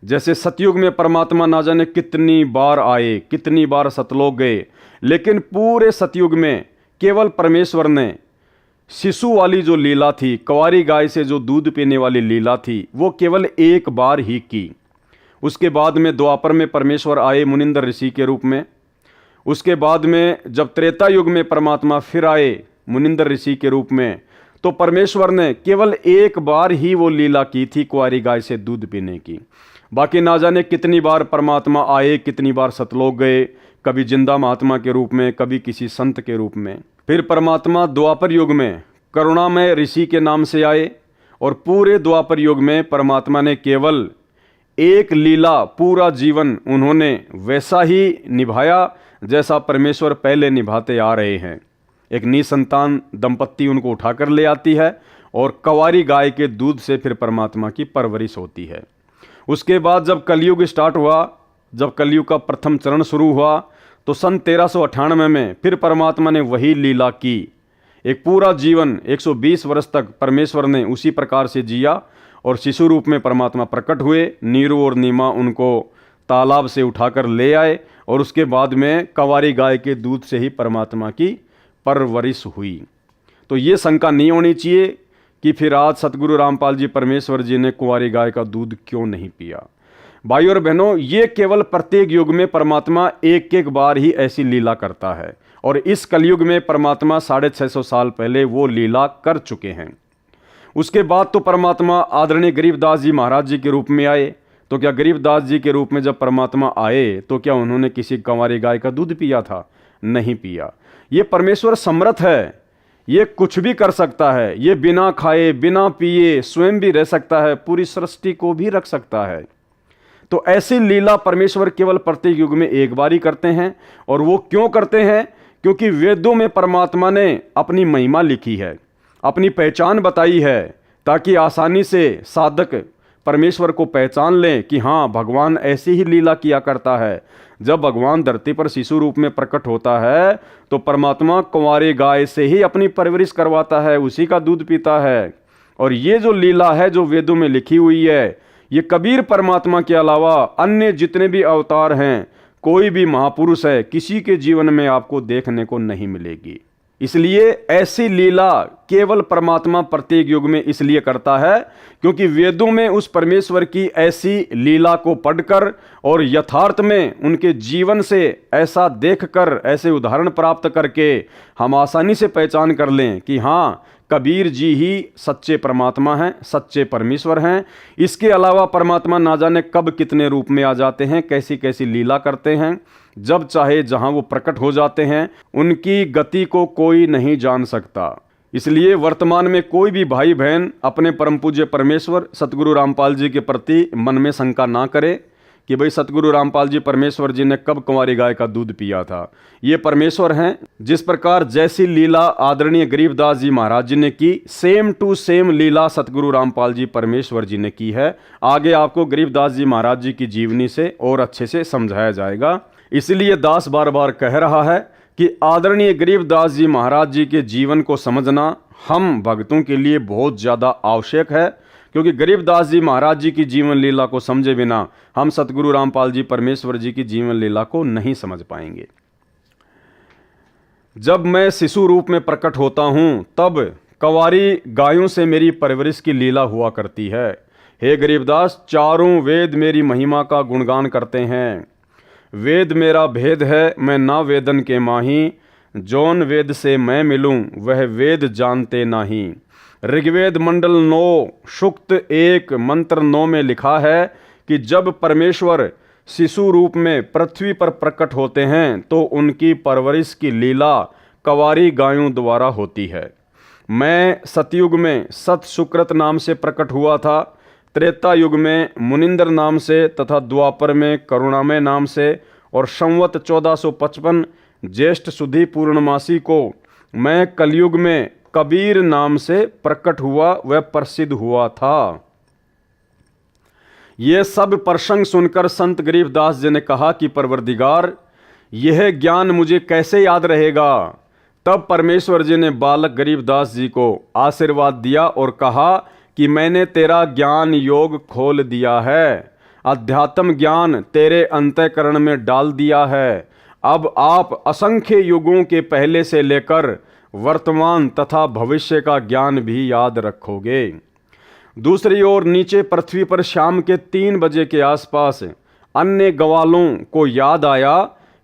जैसे सतयुग में परमात्मा ना जाने कितनी बार आए, कितनी बार सतलोक गए, लेकिन पूरे सतयुग में केवल परमेश्वर ने शिशु वाली जो लीला थी, कंवारी गाय से जो दूध पीने वाली लीला थी, वो केवल एक बार ही की। उसके बाद में द्वापर में परमेश्वर आए मुनिंदर ऋषि के रूप में। उसके बाद में जब त्रेता युग में परमात्मा फिर आए मुनिंदर ऋषि के रूप में, तो परमेश्वर ने केवल एक बार ही वो लीला की थी कुंवारी गाय से दूध पीने की। बाकी ना जाने कितनी बार परमात्मा आए, कितनी बार सतलोक गए, कभी जिंदा महात्मा के रूप में, कभी किसी संत के रूप में। फिर परमात्मा द्वापर युग में करुणामय ऋषि के नाम से आए और पूरे द्वापर युग में परमात्मा ने केवल एक लीला, पूरा जीवन उन्होंने वैसा ही निभाया जैसा परमेश्वर पहले निभाते आ रहे हैं। एक निसंतान दंपत्ति उनको उठाकर ले आती है और कंवारी गाय के दूध से फिर परमात्मा की परवरिश होती है। उसके बाद जब कलयुग स्टार्ट हुआ, जब कलयुग का प्रथम चरण शुरू हुआ, तो सन 1398 में फिर परमात्मा ने वही लीला की। एक पूरा जीवन 120 वर्ष तक परमेश्वर ने उसी प्रकार से जिया और शिशु रूप में परमात्मा प्रकट हुए। नीरू और नीमा उनको तालाब से उठाकर ले आए और उसके बाद में कंवारी गाय के दूध से ही परमात्मा की परवरिश हुई। तो ये शंका नहीं होनी चाहिए कि फिर आज सतगुरु रामपाल जी परमेश्वर जी ने कुंवारी गाय का दूध क्यों नहीं पिया। भाइयों और बहनों, ये केवल प्रत्येक युग में परमात्मा एक एक बार ही ऐसी लीला करता है और इस कलयुग में परमात्मा 650 साल पहले वो लीला कर चुके हैं। उसके बाद तो परमात्मा आदरणीय गरीबदास जी महाराज जी के रूप में आए। तो क्या गरीबदास जी के रूप में जब परमात्मा आए तो क्या उन्होंने किसी कंवारी गाय का दूध पिया था? नहीं पिया। ये परमेश्वर समर्थ है, ये कुछ भी कर सकता है, ये बिना खाए बिना पिए स्वयं भी रह सकता है, पूरी सृष्टि को भी रख सकता है। तो ऐसी लीला परमेश्वर केवल प्रत्येक युग में एक बार ही करते हैं। और वो क्यों करते हैं? क्योंकि वेदों में परमात्मा ने अपनी महिमा लिखी है, अपनी पहचान बताई है, ताकि आसानी से साधक परमेश्वर को पहचान लें कि हाँ, भगवान ऐसी ही लीला किया करता है। जब भगवान धरती पर शिशु रूप में प्रकट होता है तो परमात्मा कुंवारी गाय से ही अपनी परवरिश करवाता है, उसी का दूध पीता है। और ये जो लीला है जो वेदों में लिखी हुई है, ये कबीर परमात्मा के अलावा अन्य जितने भी अवतार हैं, कोई भी महापुरुष है, किसी के जीवन में आपको देखने को नहीं मिलेगी। इसलिए ऐसी लीला केवल परमात्मा प्रत्येक युग में इसलिए करता है क्योंकि वेदों में उस परमेश्वर की ऐसी लीला को पढ़कर और यथार्थ में उनके जीवन से ऐसा देखकर, ऐसे उदाहरण प्राप्त करके हम आसानी से पहचान कर लें कि हाँ, कबीर जी ही सच्चे परमात्मा हैं, सच्चे परमेश्वर हैं। इसके अलावा परमात्मा ना जाने कब कितने रूप में आ जाते हैं, कैसी कैसी लीला करते हैं, जब चाहे जहां वो प्रकट हो जाते हैं, उनकी गति को कोई नहीं जान सकता। इसलिए वर्तमान में कोई भी भाई बहन अपने परम पूज्य परमेश्वर सतगुरु रामपाल जी के प्रति मन में शंका ना करे कि भाई सतगुरु रामपाल जी परमेश्वर जी ने कब कुंवारी गाय का दूध पिया था। ये परमेश्वर हैं। जिस प्रकार जैसी लीला आदरणीय गरीबदास जी महाराज जी ने की, सेम टू सेम लीला सतगुरु रामपाल जी परमेश्वर जी ने की है। आगे आपको गरीबदास जी महाराज जी की जीवनी से और अच्छे से समझाया जाएगा। इसलिए दास बार बार कह रहा है कि आदरणीय गरीबदास जी महाराज जी के जीवन को समझना हम भक्तों के लिए बहुत ज़्यादा आवश्यक है, क्योंकि गरीबदास जी महाराज जी की जीवन लीला को समझे बिना हम सतगुरु रामपाल जी परमेश्वर जी की जीवन लीला को नहीं समझ पाएंगे। जब मैं शिशु रूप में प्रकट होता हूँ तब कंवारी गायों से मेरी परवरिश की लीला हुआ करती है। हे गरीबदास, चारों वेद मेरी महिमा का गुणगान करते हैं। वेद मेरा भेद है, मैं ना वेदन के माही, जौन वेद से मैं मिलूं वह वेद जानते नाही। ऋग्वेद मंडल 9 सूक्त 1 मंत्र 9 में लिखा है कि जब परमेश्वर शिशु रूप में पृथ्वी पर प्रकट होते हैं तो उनकी परवरिश की लीला कंवारी गायों द्वारा होती है। मैं सतयुग में सत सुकृत नाम से प्रकट हुआ था, त्रेता युग में मुनिंदर नाम से तथा द्वापर में करुणामय नाम से, और संवत 1455 ज्येष्ठ सुधी पूर्णमासी को मैं कलयुग में कबीर नाम से प्रकट हुआ, वह प्रसिद्ध हुआ था। ये सब प्रसंग सुनकर संत गरीबदास जी ने कहा कि परवरदिगार, यह ज्ञान मुझे कैसे याद रहेगा। तब परमेश्वर जी ने बालक गरीबदास जी को आशीर्वाद दिया और कहा कि मैंने तेरा ज्ञान योग खोल दिया है, अध्यात्म ज्ञान तेरे अंतःकरण में डाल दिया है। अब आप असंख्य युगों के पहले से लेकर वर्तमान तथा भविष्य का ज्ञान भी याद रखोगे। दूसरी ओर नीचे पृथ्वी पर शाम के 3 बजे के आसपास अन्य ग्वालों को याद आया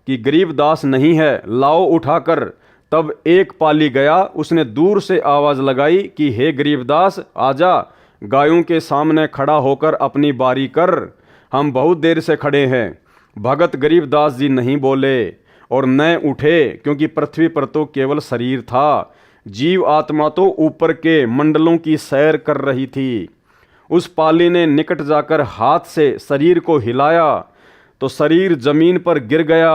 कि गरीबदास नहीं है, लाओ उठाकर। तब एक पाली गया, उसने दूर से आवाज लगाई कि हे गरीबदास आजा, गायों के सामने खड़ा होकर अपनी बारी कर। हम बहुत देर से खड़े हैं। भगत गरीबदास जी नहीं बोले और न उठे, क्योंकि पृथ्वी पर तो केवल शरीर था, जीव आत्मा तो ऊपर के मंडलों की सैर कर रही थी। उस पाली ने निकट जाकर हाथ से शरीर को हिलाया तो शरीर जमीन पर गिर गया।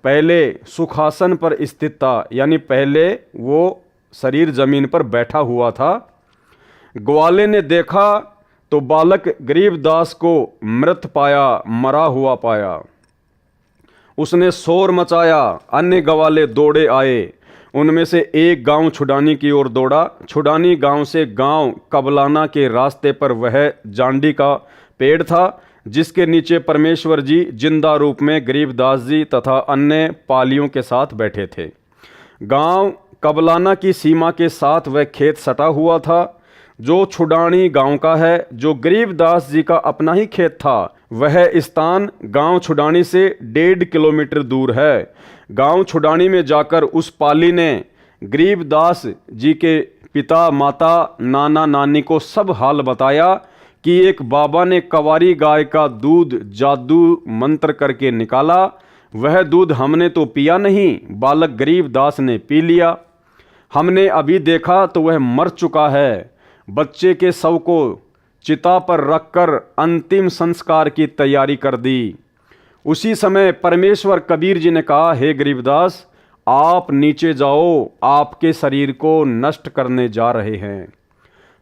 पहले सुखासन पर स्थित था, यानी पहले वो शरीर जमीन पर बैठा हुआ था। ग्वाले ने देखा तो बालक गरीबदास को मृत पाया, मरा हुआ पाया। उसने शोर मचाया, अन्य ग्वाले दौड़े आए। उनमें से एक गांव छुडानी की ओर दौड़ा। छुडानी गांव से गांव कबलाना के रास्ते पर वह जांडी का पेड़ था, जिसके नीचे परमेश्वर जी जिंदा रूप में गरीबदास जी तथा अन्य पालियों के साथ बैठे थे। गांव कबलाना की सीमा के साथ वह खेत सटा हुआ था, जो छुडानी गांव का है, जो गरीबदास जी का अपना ही खेत था। वह स्थान गांव छुडानी से 1.5 किलोमीटर दूर है। गांव छुडानी में जाकर उस पाली ने गरीबदास जी के पिता, माता, नाना, नानी को सब हाल बताया कि एक बाबा ने कवारी गाय का दूध जादू मंत्र करके निकाला। वह दूध हमने तो पिया नहीं, बालक गरीबदास ने पी लिया। हमने अभी देखा तो वह मर चुका है। बच्चे के शव को चिता पर रखकर अंतिम संस्कार की तैयारी कर दी। उसी समय परमेश्वर कबीर जी ने कहा, हे गरीबदास, आप नीचे जाओ, आपके शरीर को नष्ट करने जा रहे हैं।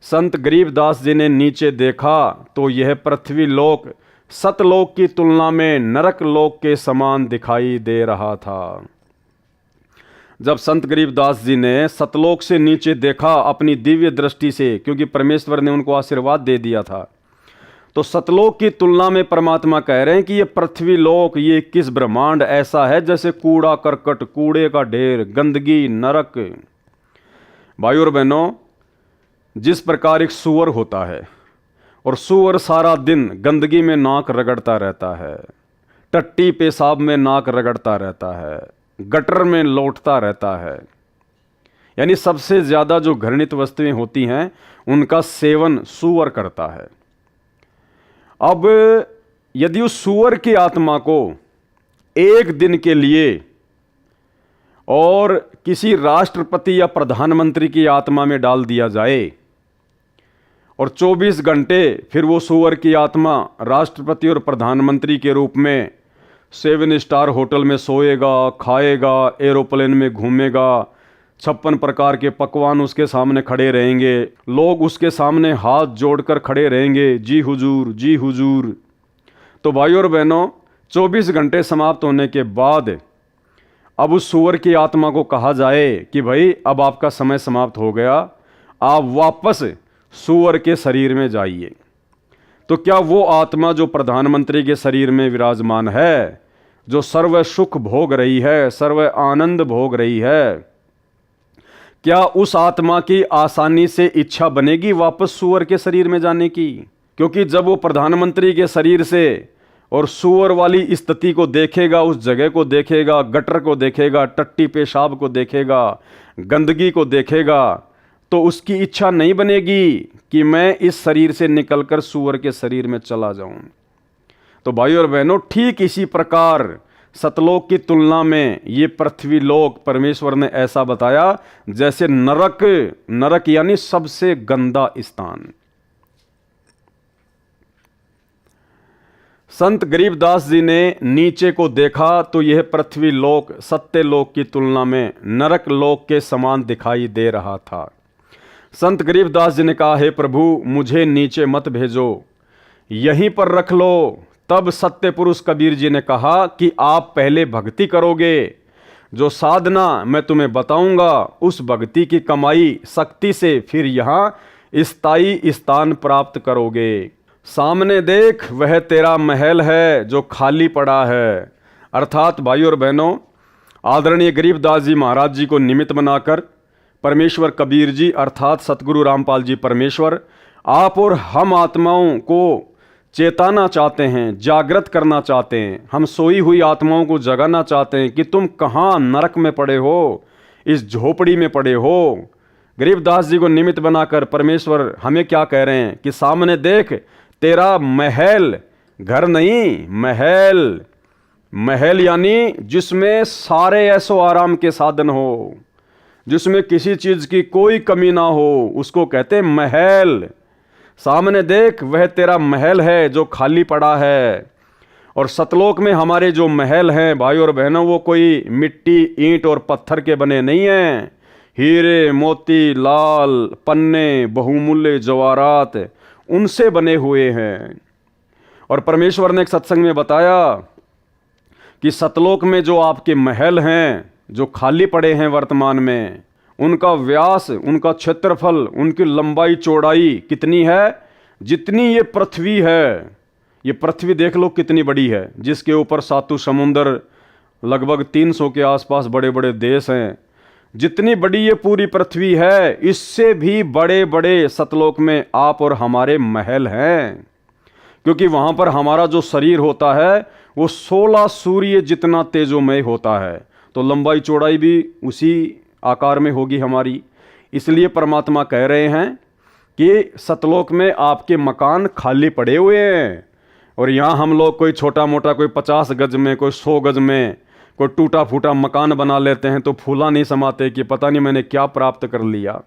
संत गरीबदास जी ने नीचे देखा तो यह पृथ्वी लोक सतलोक की तुलना में नरक लोक के समान दिखाई दे रहा था। जब संत गरीबदास जी ने सतलोक से नीचे देखा अपनी दिव्य दृष्टि से, क्योंकि परमेश्वर ने उनको आशीर्वाद दे दिया था, तो सतलोक की तुलना में परमात्मा कह रहे हैं कि ये पृथ्वी लोक, ये किस ब्रह्मांड ऐसा है जैसे कूड़ा करकट, कूड़े का ढेर, गंदगी, नरक। भाइयों और बहनों, जिस प्रकार एक सूअर होता है और सूअर सारा दिन गंदगी में नाक रगड़ता रहता है, टट्टी पेशाब में नाक रगड़ता रहता है, गटर में लौटता रहता है, यानी सबसे ज़्यादा जो घृणित वस्तुएं होती हैं उनका सेवन सूअर करता है। अब यदि उस सूअर की आत्मा को एक दिन के लिए और किसी राष्ट्रपति या प्रधानमंत्री की आत्मा में डाल दिया जाए और 24 घंटे फिर वो सूअर की आत्मा राष्ट्रपति और प्रधानमंत्री के रूप में 7 स्टार होटल में सोएगा, खाएगा, एरोप्लेन में घूमेगा, 56 प्रकार के पकवान उसके सामने खड़े रहेंगे, लोग उसके सामने हाथ जोड़कर खड़े रहेंगे, जी हुजूर, जी हुजूर। तो भाइयों और बहनों, 24 घंटे समाप्त होने के बाद अब उस सूअर की आत्मा को कहा जाए कि भाई अब आपका समय समाप्त हो गया, आप वापस सूअर के शरीर में जाइए। तो क्या वो आत्मा जो प्रधानमंत्री के शरीर में विराजमान है, जो सर्व सुख भोग रही है, सर्व आनंद भोग रही है, क्या उस आत्मा की आसानी से इच्छा बनेगी वापस सूअर के शरीर में जाने की? क्योंकि जब वो प्रधानमंत्री के शरीर से और सूअर वाली स्थिति को देखेगा, उस जगह को देखेगा, गटर को देखेगा, टट्टी पेशाब को देखेगा, गंदगी को देखेगा, तो उसकी इच्छा नहीं बनेगी कि मैं इस शरीर से निकलकर सूअर के शरीर में चला जाऊं। तो भाइयों और बहनों, ठीक इसी प्रकार सतलोक की तुलना में ये पृथ्वी लोक परमेश्वर ने ऐसा बताया जैसे नरक, नरक यानी सबसे गंदा स्थान। संत गरीबदास जी ने नीचे को देखा तो यह पृथ्वी लोक सत्य लोक की तुलना में नरक लोक के समान दिखाई दे रहा था। संत गरीबदास जी ने कहा, हे प्रभु, मुझे नीचे मत भेजो, यहीं पर रख लो। तब सत्य पुरुष कबीर जी ने कहा कि आप पहले भक्ति करोगे, जो साधना मैं तुम्हें बताऊंगा, उस भक्ति की कमाई शक्ति से फिर यहाँ स्थायी स्थान प्राप्त करोगे। सामने देख, वह तेरा महल है जो खाली पड़ा है। अर्थात भाइयों और बहनों, आदरणीय गरीबदास जी महाराज जी को निमित्त बनाकर परमेश्वर कबीर जी अर्थात सतगुरु रामपाल जी परमेश्वर आप और हम आत्माओं को चेताना चाहते हैं, जागृत करना चाहते हैं। हम सोई हुई आत्माओं को जगाना चाहते हैं कि तुम कहाँ नरक में पड़े हो, इस झोपड़ी में पड़े हो। गरीबदास जी को निमित्त बनाकर परमेश्वर हमें क्या कह रहे हैं कि सामने देख, तेरा महल घर नहीं, महल। महल यानी जिसमें सारे ऐसो आराम के साधन हो, जिसमें किसी चीज की कोई कमी ना हो, उसको कहते महल। सामने देख, वह तेरा महल है जो खाली पड़ा है। और सतलोक में हमारे जो महल हैं भाई और बहनों, वो कोई मिट्टी, ईंट और पत्थर के बने नहीं हैं। हीरे, मोती, लाल, पन्ने, बहुमूल्य जवाहरात, उनसे बने हुए हैं। और परमेश्वर ने एक सत्संग में बताया कि सतलोक में जो आपके महल हैं, जो खाली पड़े हैं वर्तमान में, उनका व्यास, उनका क्षेत्रफल, उनकी लंबाई चौड़ाई कितनी है? जितनी ये पृथ्वी है। ये पृथ्वी देख लो कितनी बड़ी है, जिसके ऊपर 7 समुंदर, लगभग 300 के आसपास बड़े बड़े देश हैं। जितनी बड़ी ये पूरी पृथ्वी है, इससे भी बड़े बड़े सतलोक में आप और हमारे महल हैं। क्योंकि वहाँ पर हमारा जो शरीर होता है वो 16 सूर्य जितना तेजोमय होता है, तो लंबाई चौड़ाई भी उसी आकार में होगी हमारी। इसलिए परमात्मा कह रहे हैं कि सतलोक में आपके मकान खाली पड़े हुए हैं। और यहाँ हम लोग कोई छोटा मोटा, कोई 50 गज में, कोई 100 गज में, कोई टूटा फूटा मकान बना लेते हैं, तो फूला नहीं समाते कि पता नहीं मैंने क्या प्राप्त कर लिया।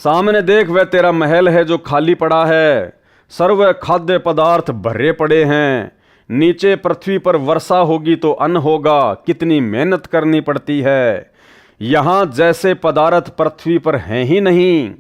सामने देख, वह तेरा महल है जो खाली पड़ा है। सर्व खाद्य पदार्थ भरे पड़े हैं। नीचे पृथ्वी पर वर्षा होगी तो अन्न होगा। कितनी मेहनत करनी पड़ती है। यहाँ जैसे पदार्थ पृथ्वी पर हैं ही नहीं।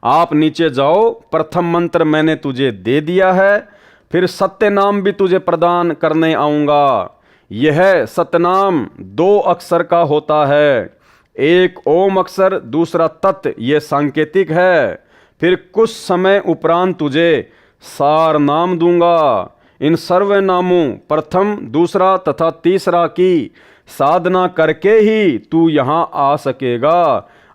आप नीचे जाओ, प्रथम मंत्र मैंने तुझे दे दिया है, फिर सत्य नाम भी तुझे प्रदान करने आऊँगा। यह सतनाम 2 अक्षर का होता है, एक ओम अक्षर, दूसरा तत्, ये सांकेतिक है। फिर कुछ समय उपरांत तुझे सार नाम दूंगा। इन सर्व नामों प्रथम, दूसरा तथा तीसरा की साधना करके ही तू यहाँ आ सकेगा।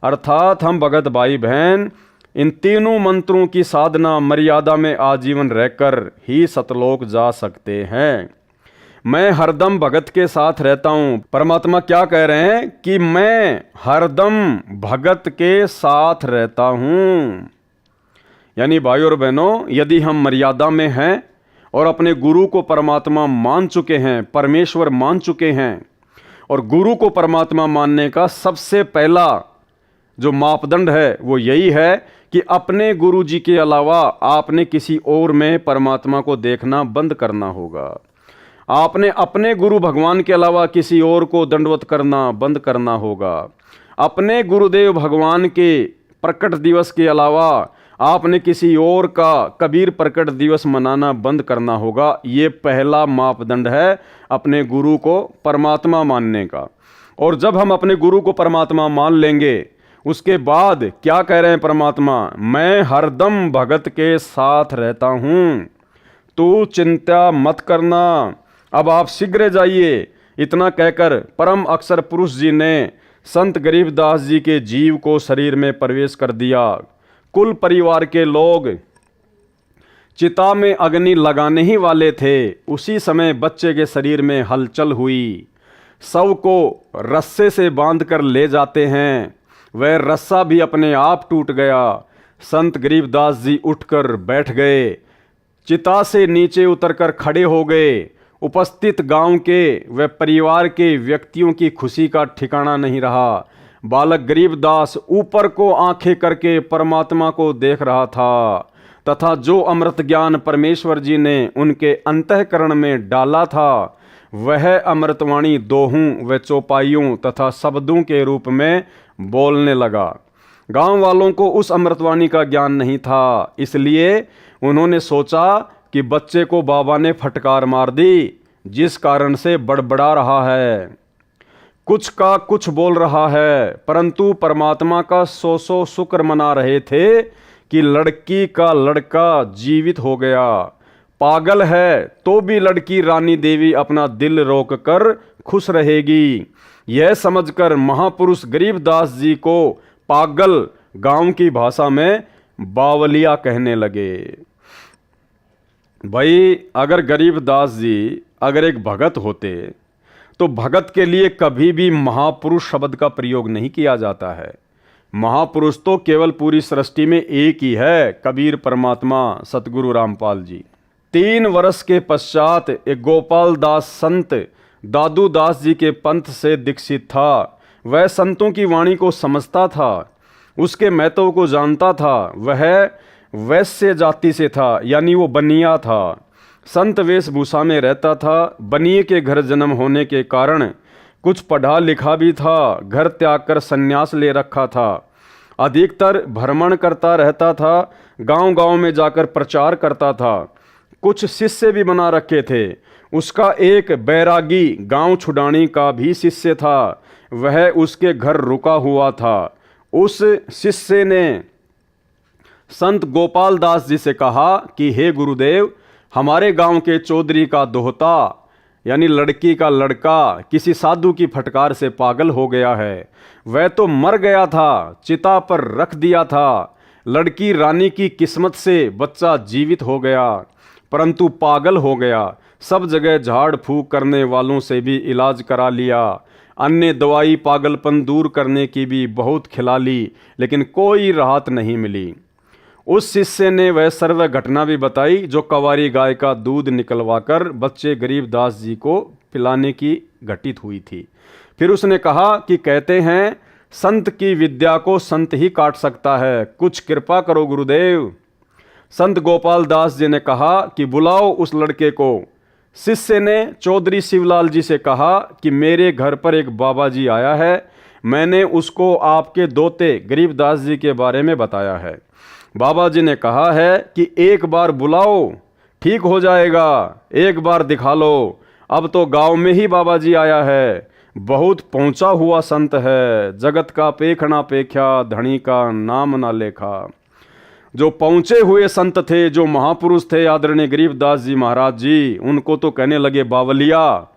अर्थात हम भगत भाई बहन इन तीनों मंत्रों की साधना मर्यादा में आजीवन रहकर ही सतलोक जा सकते हैं। मैं हरदम भगत के साथ रहता हूँ। परमात्मा क्या कह रहे हैं कि मैं हरदम भगत के साथ रहता हूँ। यानी भाई और बहनों, यदि हम मर्यादा में हैं और अपने गुरु को परमात्मा मान चुके हैं, परमेश्वर मान चुके हैं, और गुरु को परमात्मा मानने का सबसे पहला जो मापदंड है वो यही है कि अपने गुरु जी के अलावा आपने किसी और में परमात्मा को देखना बंद करना होगा। आपने अपने गुरु भगवान के अलावा किसी और को दंडवत करना बंद करना होगा। अपने गुरुदेव भगवान के प्रकट दिवस के अलावा आपने किसी और का कबीर प्रकट दिवस मनाना बंद करना होगा। ये पहला मापदंड है अपने गुरु को परमात्मा मानने का। और जब हम अपने गुरु को परमात्मा मान लेंगे, उसके बाद क्या कह रहे हैं परमात्मा? मैं हरदम भगत के साथ रहता हूँ, तू चिंता मत करना, अब आप शीघ्र जाइए। इतना कहकर परम अक्षर पुरुष जी ने संत गरीबदास जी के जीव को शरीर में प्रवेश कर दिया। कुल परिवार के लोग चिता में अग्नि लगाने ही वाले थे। उसी समय बच्चे के शरीर में हलचल हुई। शव को रस्से से बांधकर ले जाते हैं, वह रस्सा भी अपने आप टूट गया। संत गरीबदास जी उठकर बैठ गए, चिता से नीचे उतरकर खड़े हो गए। उपस्थित गांव के व परिवार के व्यक्तियों की खुशी का ठिकाना नहीं रहा। बालक गरीबदास ऊपर को आंखें करके परमात्मा को देख रहा था, तथा जो अमृत ज्ञान परमेश्वर जी ने उनके अंतःकरण में डाला था, वह अमृतवाणी दोहों व चौपाइयों तथा शब्दों के रूप में बोलने लगा। गांव वालों को उस अमृतवाणी का ज्ञान नहीं था, इसलिए उन्होंने सोचा कि बच्चे को बाबा ने फटकार मार दी, जिस कारण से बड़बड़ा रहा है, कुछ का कुछ बोल रहा है। परंतु परमात्मा का सौ शुक्र मना रहे थे कि लड़की का लड़का जीवित हो गया। पागल है तो भी लड़की रानी देवी अपना दिल रोक कर खुश रहेगी। यह समझकर महापुरुष गरीबदास जी को पागल गांव की भाषा में बावलिया कहने लगे। भाई, अगर गरीबदास जी अगर एक भगत होते तो भगत के लिए कभी भी महापुरुष शब्द का प्रयोग नहीं किया जाता है। महापुरुष तो केवल पूरी सृष्टि में एक ही है, कबीर परमात्मा सतगुरु रामपाल जी। 3 वर्ष के पश्चात एक गोपाल दास संत दादू दास जी के पंथ से दीक्षित था। वह संतों की वाणी को समझता था, उसके महत्व को जानता था। वह वैश्य जाति से था, यानी वो बनिया था। संत वेशभूषा में रहता था। बनिए के घर जन्म होने के कारण कुछ पढ़ा लिखा भी था। घर त्याग कर संन्यास ले रखा था। अधिकतर भ्रमण करता रहता था, गांव-गांव में जाकर प्रचार करता था। कुछ शिष्य भी बना रखे थे। उसका एक बैरागी गांव छुड़ानी का भी शिष्य था, वह उसके घर रुका हुआ था। उस शिष्य ने संत गोपाल दास जी से कहा कि हे गुरुदेव, हमारे गांव के चौधरी का दोहता यानी लड़की का लड़का किसी साधु की फटकार से पागल हो गया है। वह तो मर गया था, चिता पर रख दिया था। लड़की रानी की किस्मत से बच्चा जीवित हो गया, परंतु पागल हो गया। सब जगह झाड़ फूक करने वालों से भी इलाज करा लिया। अन्य दवाई पागलपन दूर करने की भी बहुत खिला ली, लेकिन कोई राहत नहीं मिली। उस शिष्य ने वह सर्व घटना भी बताई जो कवारी गाय का दूध निकलवाकर बच्चे गरीब दास जी को पिलाने की घटित हुई थी। फिर उसने कहा कि कहते हैं संत की विद्या को संत ही काट सकता है, कुछ कृपा करो गुरुदेव। संत गोपाल दास जी ने कहा कि बुलाओ उस लड़के को। शिष्य ने चौधरी शिवलाल जी से कहा कि मेरे घर पर एक बाबा जी आया है, मैंने उसको आपके दोते गरीबदास जी के बारे में बताया है। बाबा जी ने कहा है कि एक बार बुलाओ, ठीक हो जाएगा, एक बार दिखा लो। अब तो गांव में ही बाबा जी आया है, बहुत पहुंचा हुआ संत है, जगत का पेखना पेख्या, धनी का नाम ना लेखा। जो पहुंचे हुए संत थे, जो महापुरुष थे आदरणीय गरीबदास जी महाराज जी, उनको तो कहने लगे बावलिया।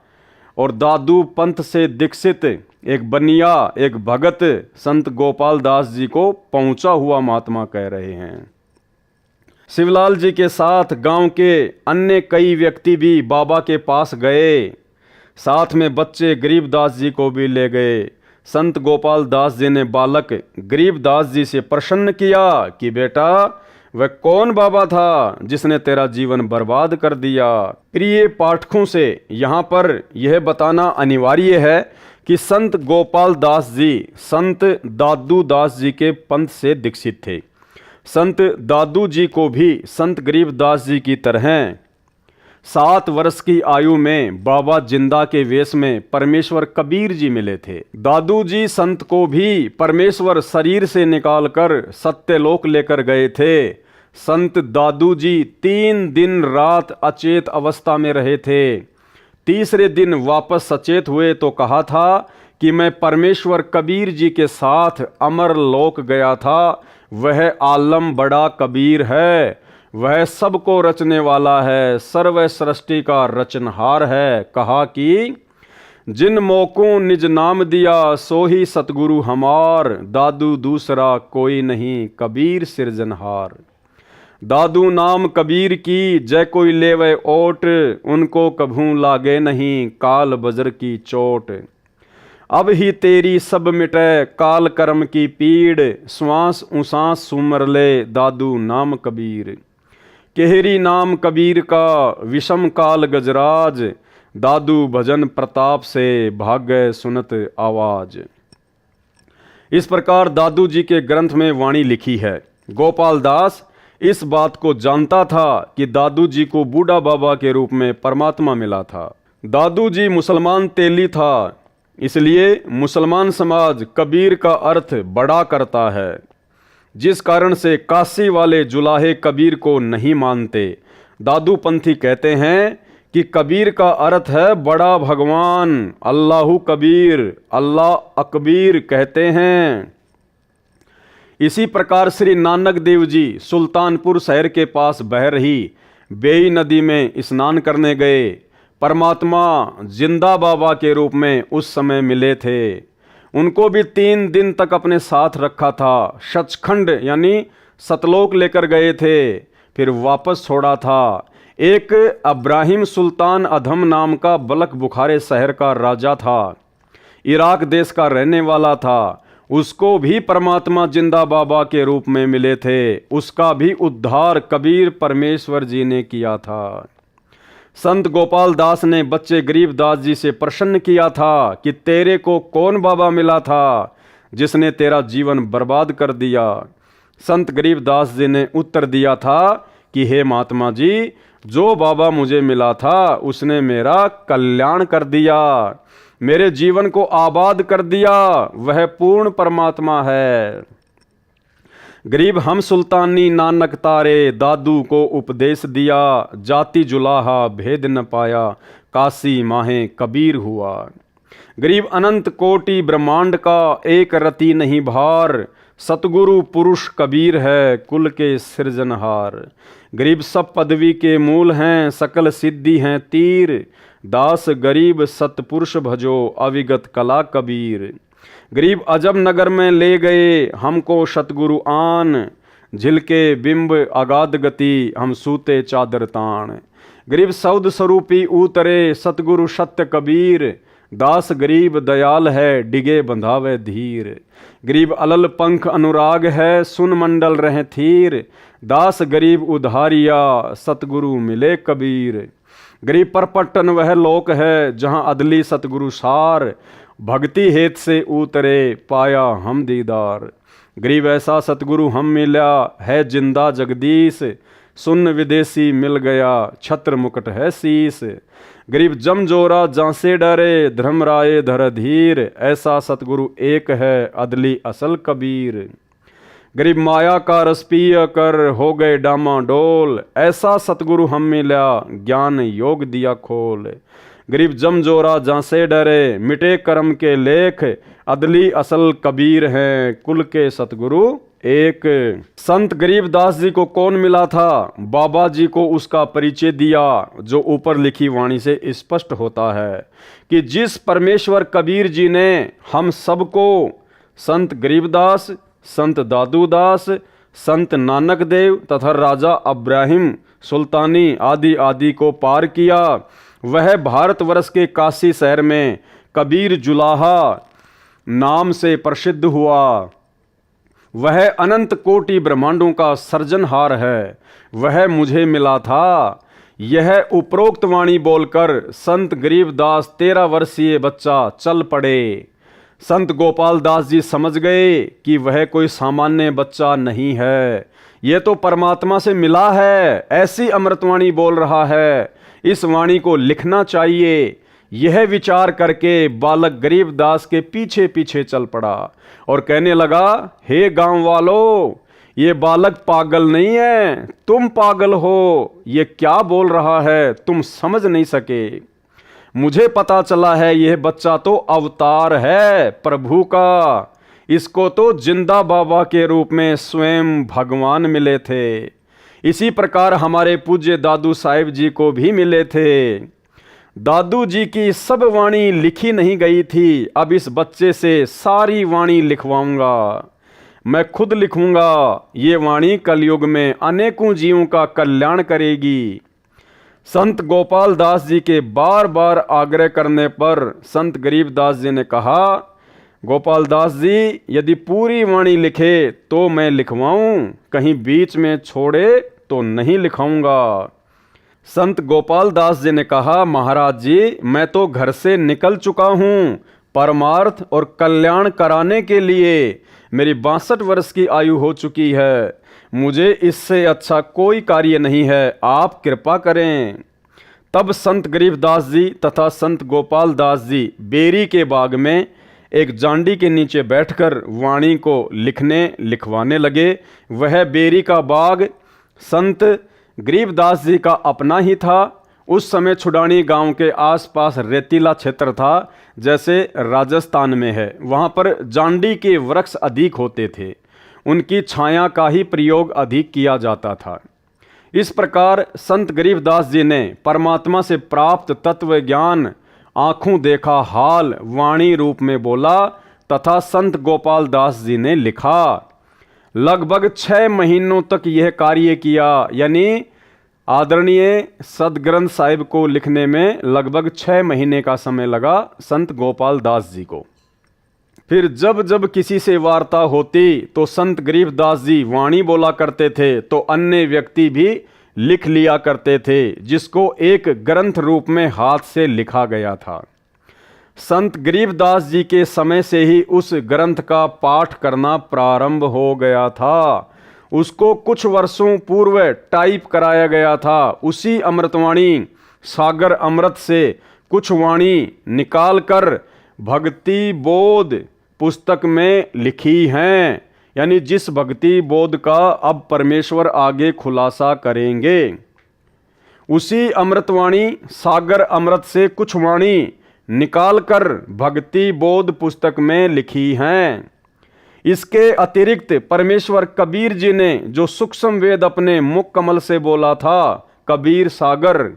और दादू पंथ से दीक्षित एक बनिया, एक भगत संत गोपाल दास जी को पहुंचा हुआ महात्मा कह रहे हैं। शिवलाल जी के साथ गांव के अन्य कई व्यक्ति भी बाबा के पास गए, साथ में बच्चे गरीबदास जी को भी ले गए। संत गोपाल दास जी ने बालक गरीबदास जी से प्रश्न किया कि बेटा, वह कौन बाबा था जिसने तेरा जीवन बर्बाद कर दिया। प्रिय पाठकों से यहाँ पर यह बताना अनिवार्य है कि संत गोपाल दास जी संत दादू दास जी के पंथ से दीक्षित थे। संत दादू जी को भी संत गरीबदास जी की तरह 7 वर्ष की आयु में बाबा जिंदा के वेश में परमेश्वर कबीर जी मिले थे। दादू जी संत को भी परमेश्वर शरीर से निकालकर सत्यलोक लेकर गए थे। संत दादू जी 3 दिन रात अचेत अवस्था में रहे थे। तीसरे दिन वापस सचेत हुए तो कहा था कि मैं परमेश्वर कबीर जी के साथ अमर लोक गया था। वह आलम बड़ा कबीर है, वह सबको रचने वाला है, सर्व सृष्टि का रचनहार है। कहा कि जिन मौकों निज नाम दिया, सो ही सतगुरु हमार, दादू दूसरा कोई नहीं, कबीर सिरजनहार। दादू नाम कबीर की, जय कोई लेवे ओट, उनको कभू लागे नहीं, काल बजर की चोट। अब ही तेरी सब मिटे, काल कर्म की पीड़, श्वास उसास सुमर ले, दादू नाम कबीर। केहरी नाम कबीर का, विषम काल गजराज, दादू भजन प्रताप से, भाग्य सुनत आवाज। इस प्रकार दादू जी के ग्रंथ में वाणी लिखी है। गोपाल दास इस बात को जानता था कि दादू जी को बूढ़ा बाबा के रूप में परमात्मा मिला था। दादू जी मुसलमान तेली था, इसलिए मुसलमान समाज कबीर का अर्थ बड़ा करता है, जिस कारण से काशी वाले जुलाहे कबीर को नहीं मानते। दादू पंथी कहते हैं कि कबीर का अर्थ है बड़ा भगवान, अल्लाहु कबीर, अल्लाह अकबीर कहते हैं। इसी प्रकार श्री नानक देव जी सुल्तानपुर शहर के पास बह रही बेई नदी में स्नान करने गए। परमात्मा जिंदा बाबा के रूप में उस समय मिले थे। उनको भी 3 दिन तक अपने साथ रखा था। सचखंड यानी सतलोक लेकर गए थे, फिर वापस छोड़ा था। एक अब्राहिम सुल्तान अधम नाम का बलक बुखारे शहर का राजा था, इराक देश का रहने वाला था। उसको भी परमात्मा जिंदा बाबा के रूप में मिले थे, उसका भी उद्धार कबीर परमेश्वर जी ने किया था। संत गोपाल दास ने बच्चे गरीबदास जी से प्रश्न किया था कि तेरे को कौन बाबा मिला था जिसने तेरा जीवन बर्बाद कर दिया। संत गरीबदास जी ने उत्तर दिया था कि हे महात्मा जी, जो बाबा मुझे मिला था उसने मेरा कल्याण कर दिया, मेरे जीवन को आबाद कर दिया, वह पूर्ण परमात्मा है। गरीब हम सुल्तानी नानक तारे, दादू को उपदेश दिया, जाति जुलाहा भेद न पाया, काशी माहे कबीर हुआ। गरीब अनंत कोटि ब्रह्मांड का एक रति नहीं भार, सतगुरु पुरुष कबीर है कुल के सृजनहार। गरीब सब पदवी के मूल हैं, सकल सिद्धि हैं तीर, दास गरीब सतपुरुष भजो अविगत कला कबीर। गरीब अजब नगर में ले गए हमको सतगुरु आन, झिलके बिंब अगाध गति हम सूते चादर तान। गरीब सौद स्वरूपी उतरे सतगुरु सत्य कबीर, दास गरीब दयाल है डिगे बंधावे धीर। गरीब अलल पंख अनुराग है सुन मंडल रहे थीर, दास गरीब उधारिया सतगुरु मिले कबीर। गरीब परपट्टन वह लोक है जहाँ अदली सतगुरु सार, भक्ति हेत से उतरे पाया हम दीदार। गरीब ऐसा सतगुरु हम मिला है जिंदा जगदीश, सुन विदेशी मिल गया छत्र मुकुट है शीस। गरीब जमजोरा जांसे डरे धर्मराय धर धीर, ऐसा सतगुरु एक है अदली असल कबीर। गरीब माया का रस पिय कर हो गए डामाडोल, ऐसा सतगुरु हम मिला ज्ञान योग दिया खोल। गरीब जमजोरा जांसे डरे मिटे कर्म के लेख, अदली असल कबीर हैं कुल के सतगुरु एक। संत गरीबदास जी को कौन मिला था? बाबा जी को उसका परिचय दिया, जो ऊपर लिखी वाणी से स्पष्ट होता है कि जिस परमेश्वर कबीर जी ने हम सबको संत गरीबदास, संत दादूदास, संत नानक देव तथा राजा अब्राहिम सुल्तानी आदि आदि को पार किया, वह भारतवर्ष के काशी शहर में कबीर जुलाहा नाम से प्रसिद्ध हुआ। वह अनंत कोटि ब्रह्मांडों का सर्जनहार है, वह मुझे मिला था। यह उपरोक्त वाणी बोलकर संत गरीबदास 13 वर्षीय बच्चा चल पड़े। संत गोपाल दास जी समझ गए कि वह कोई सामान्य बच्चा नहीं है, यह तो परमात्मा से मिला है, ऐसी अमृतवाणी बोल रहा है, इस वाणी को लिखना चाहिए। यह विचार करके बालक गरीबदास के पीछे पीछे चल पड़ा और कहने लगा, हे गांव वालों, ये बालक पागल नहीं है, तुम पागल हो। ये क्या बोल रहा है तुम समझ नहीं सके। मुझे पता चला है यह बच्चा तो अवतार है प्रभु का, इसको तो जिंदा बाबा के रूप में स्वयं भगवान मिले थे। इसी प्रकार हमारे पूज्य दादू साहिब जी को भी मिले थे। दादू जी की सब वाणी लिखी नहीं गई थी, अब इस बच्चे से सारी वाणी लिखवाऊंगा, मैं खुद लिखूंगा। ये वाणी कलयुग में अनेकों जीवों का कल्याण करेगी। संत गोपाल दास जी के बार बार आग्रह करने पर संत गरीबदास जी ने कहा, गोपाल दास जी यदि पूरी वाणी लिखे तो मैं लिखवाऊं, कहीं बीच में छोड़े तो नहीं लिखाऊंगा। संत गोपाल दास जी ने कहा, महाराज जी मैं तो घर से निकल चुका हूँ परमार्थ और कल्याण कराने के लिए। मेरी 62 वर्ष की आयु हो चुकी है, मुझे इससे अच्छा कोई कार्य नहीं है, आप कृपा करें। तब संत गरीबदास जी तथा संत गोपाल दास जी बेरी के बाग में एक जांडी के नीचे बैठकर वाणी को लिखवाने लगे। वह बेरी का बाग संत गरीबदास जी का अपना ही था। उस समय छुडानी गांव के आसपास रेतीला क्षेत्र था, जैसे राजस्थान में है। वहाँ पर जांडी के वृक्ष अधिक होते थे, उनकी छाया का ही प्रयोग अधिक किया जाता था। इस प्रकार संत गरीबदास जी ने परमात्मा से प्राप्त तत्व ज्ञान आँखों देखा हाल वाणी रूप में बोला तथा संत गोपाल दास जी ने लिखा। लगभग 6 महीनों तक यह कार्य किया, यानी आदरणीय सदग्रंथ साहिब को लिखने में लगभग 6 महीने का समय लगा संत गोपाल दास जी को। फिर जब जब किसी से वार्ता होती तो संत गरीबदास जी वाणी बोला करते थे, तो अन्य व्यक्ति भी लिख लिया करते थे, जिसको एक ग्रंथ रूप में हाथ से लिखा गया था। संत गरीबदास जी के समय से ही उस ग्रंथ का पाठ करना प्रारंभ हो गया था। उसको कुछ वर्षों पूर्व टाइप कराया गया था। उसी अमृतवाणी सागर अमृत से कुछ वाणी निकालकर भक्ति बोध पुस्तक में लिखी हैं। यानी जिस भक्ति बोध का अब परमेश्वर आगे खुलासा करेंगे, उसी अमृतवाणी सागर अमृत से कुछ वाणी निकालकर भक्ति बोध पुस्तक में लिखी हैं। इसके अतिरिक्त परमेश्वर कबीर जी ने जो सूक्ष्म वेद अपने मुख कमल से बोला था, कबीर सागर,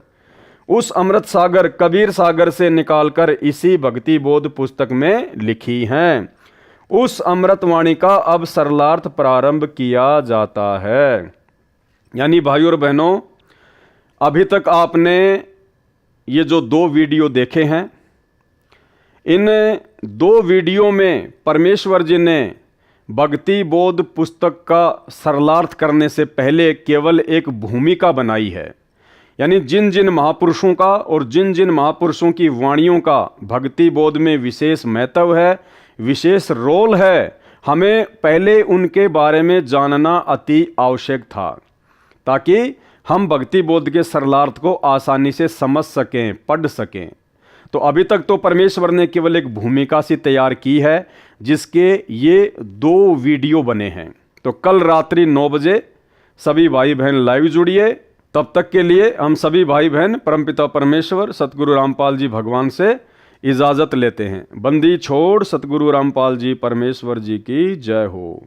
उस अमृत सागर कबीर सागर से निकालकर इसी भक्ति बोध पुस्तक में लिखी हैं। उस अमृतवाणी का अब सरलार्थ प्रारंभ किया जाता है। यानी भाइयों और बहनों, अभी तक आपने ये जो 2 वीडियो देखे हैं, इन 2 वीडियो में परमेश्वर जी ने भक्ति बोध पुस्तक का सरलार्थ करने से पहले केवल एक भूमिका बनाई है। यानी जिन जिन महापुरुषों का और जिन जिन महापुरुषों की वाणियों का भक्ति बोध में विशेष महत्व है, विशेष रोल है, हमें पहले उनके बारे में जानना अति आवश्यक था, ताकि हम भक्ति बोध के सरलार्थ को आसानी से समझ सकें, पढ़ सकें। तो अभी तक तो परमेश्वर ने केवल एक भूमिका सी तैयार की है, जिसके ये 2 वीडियो बने हैं। तो कल रात्रि 9 बजे सभी भाई बहन लाइव जुड़िए। तब तक के लिए हम सभी भाई बहन परमपिता परमेश्वर सतगुरु रामपाल जी भगवान से इजाज़त लेते हैं। बंदी छोड़ सतगुरु रामपाल जी परमेश्वर जी की जय हो।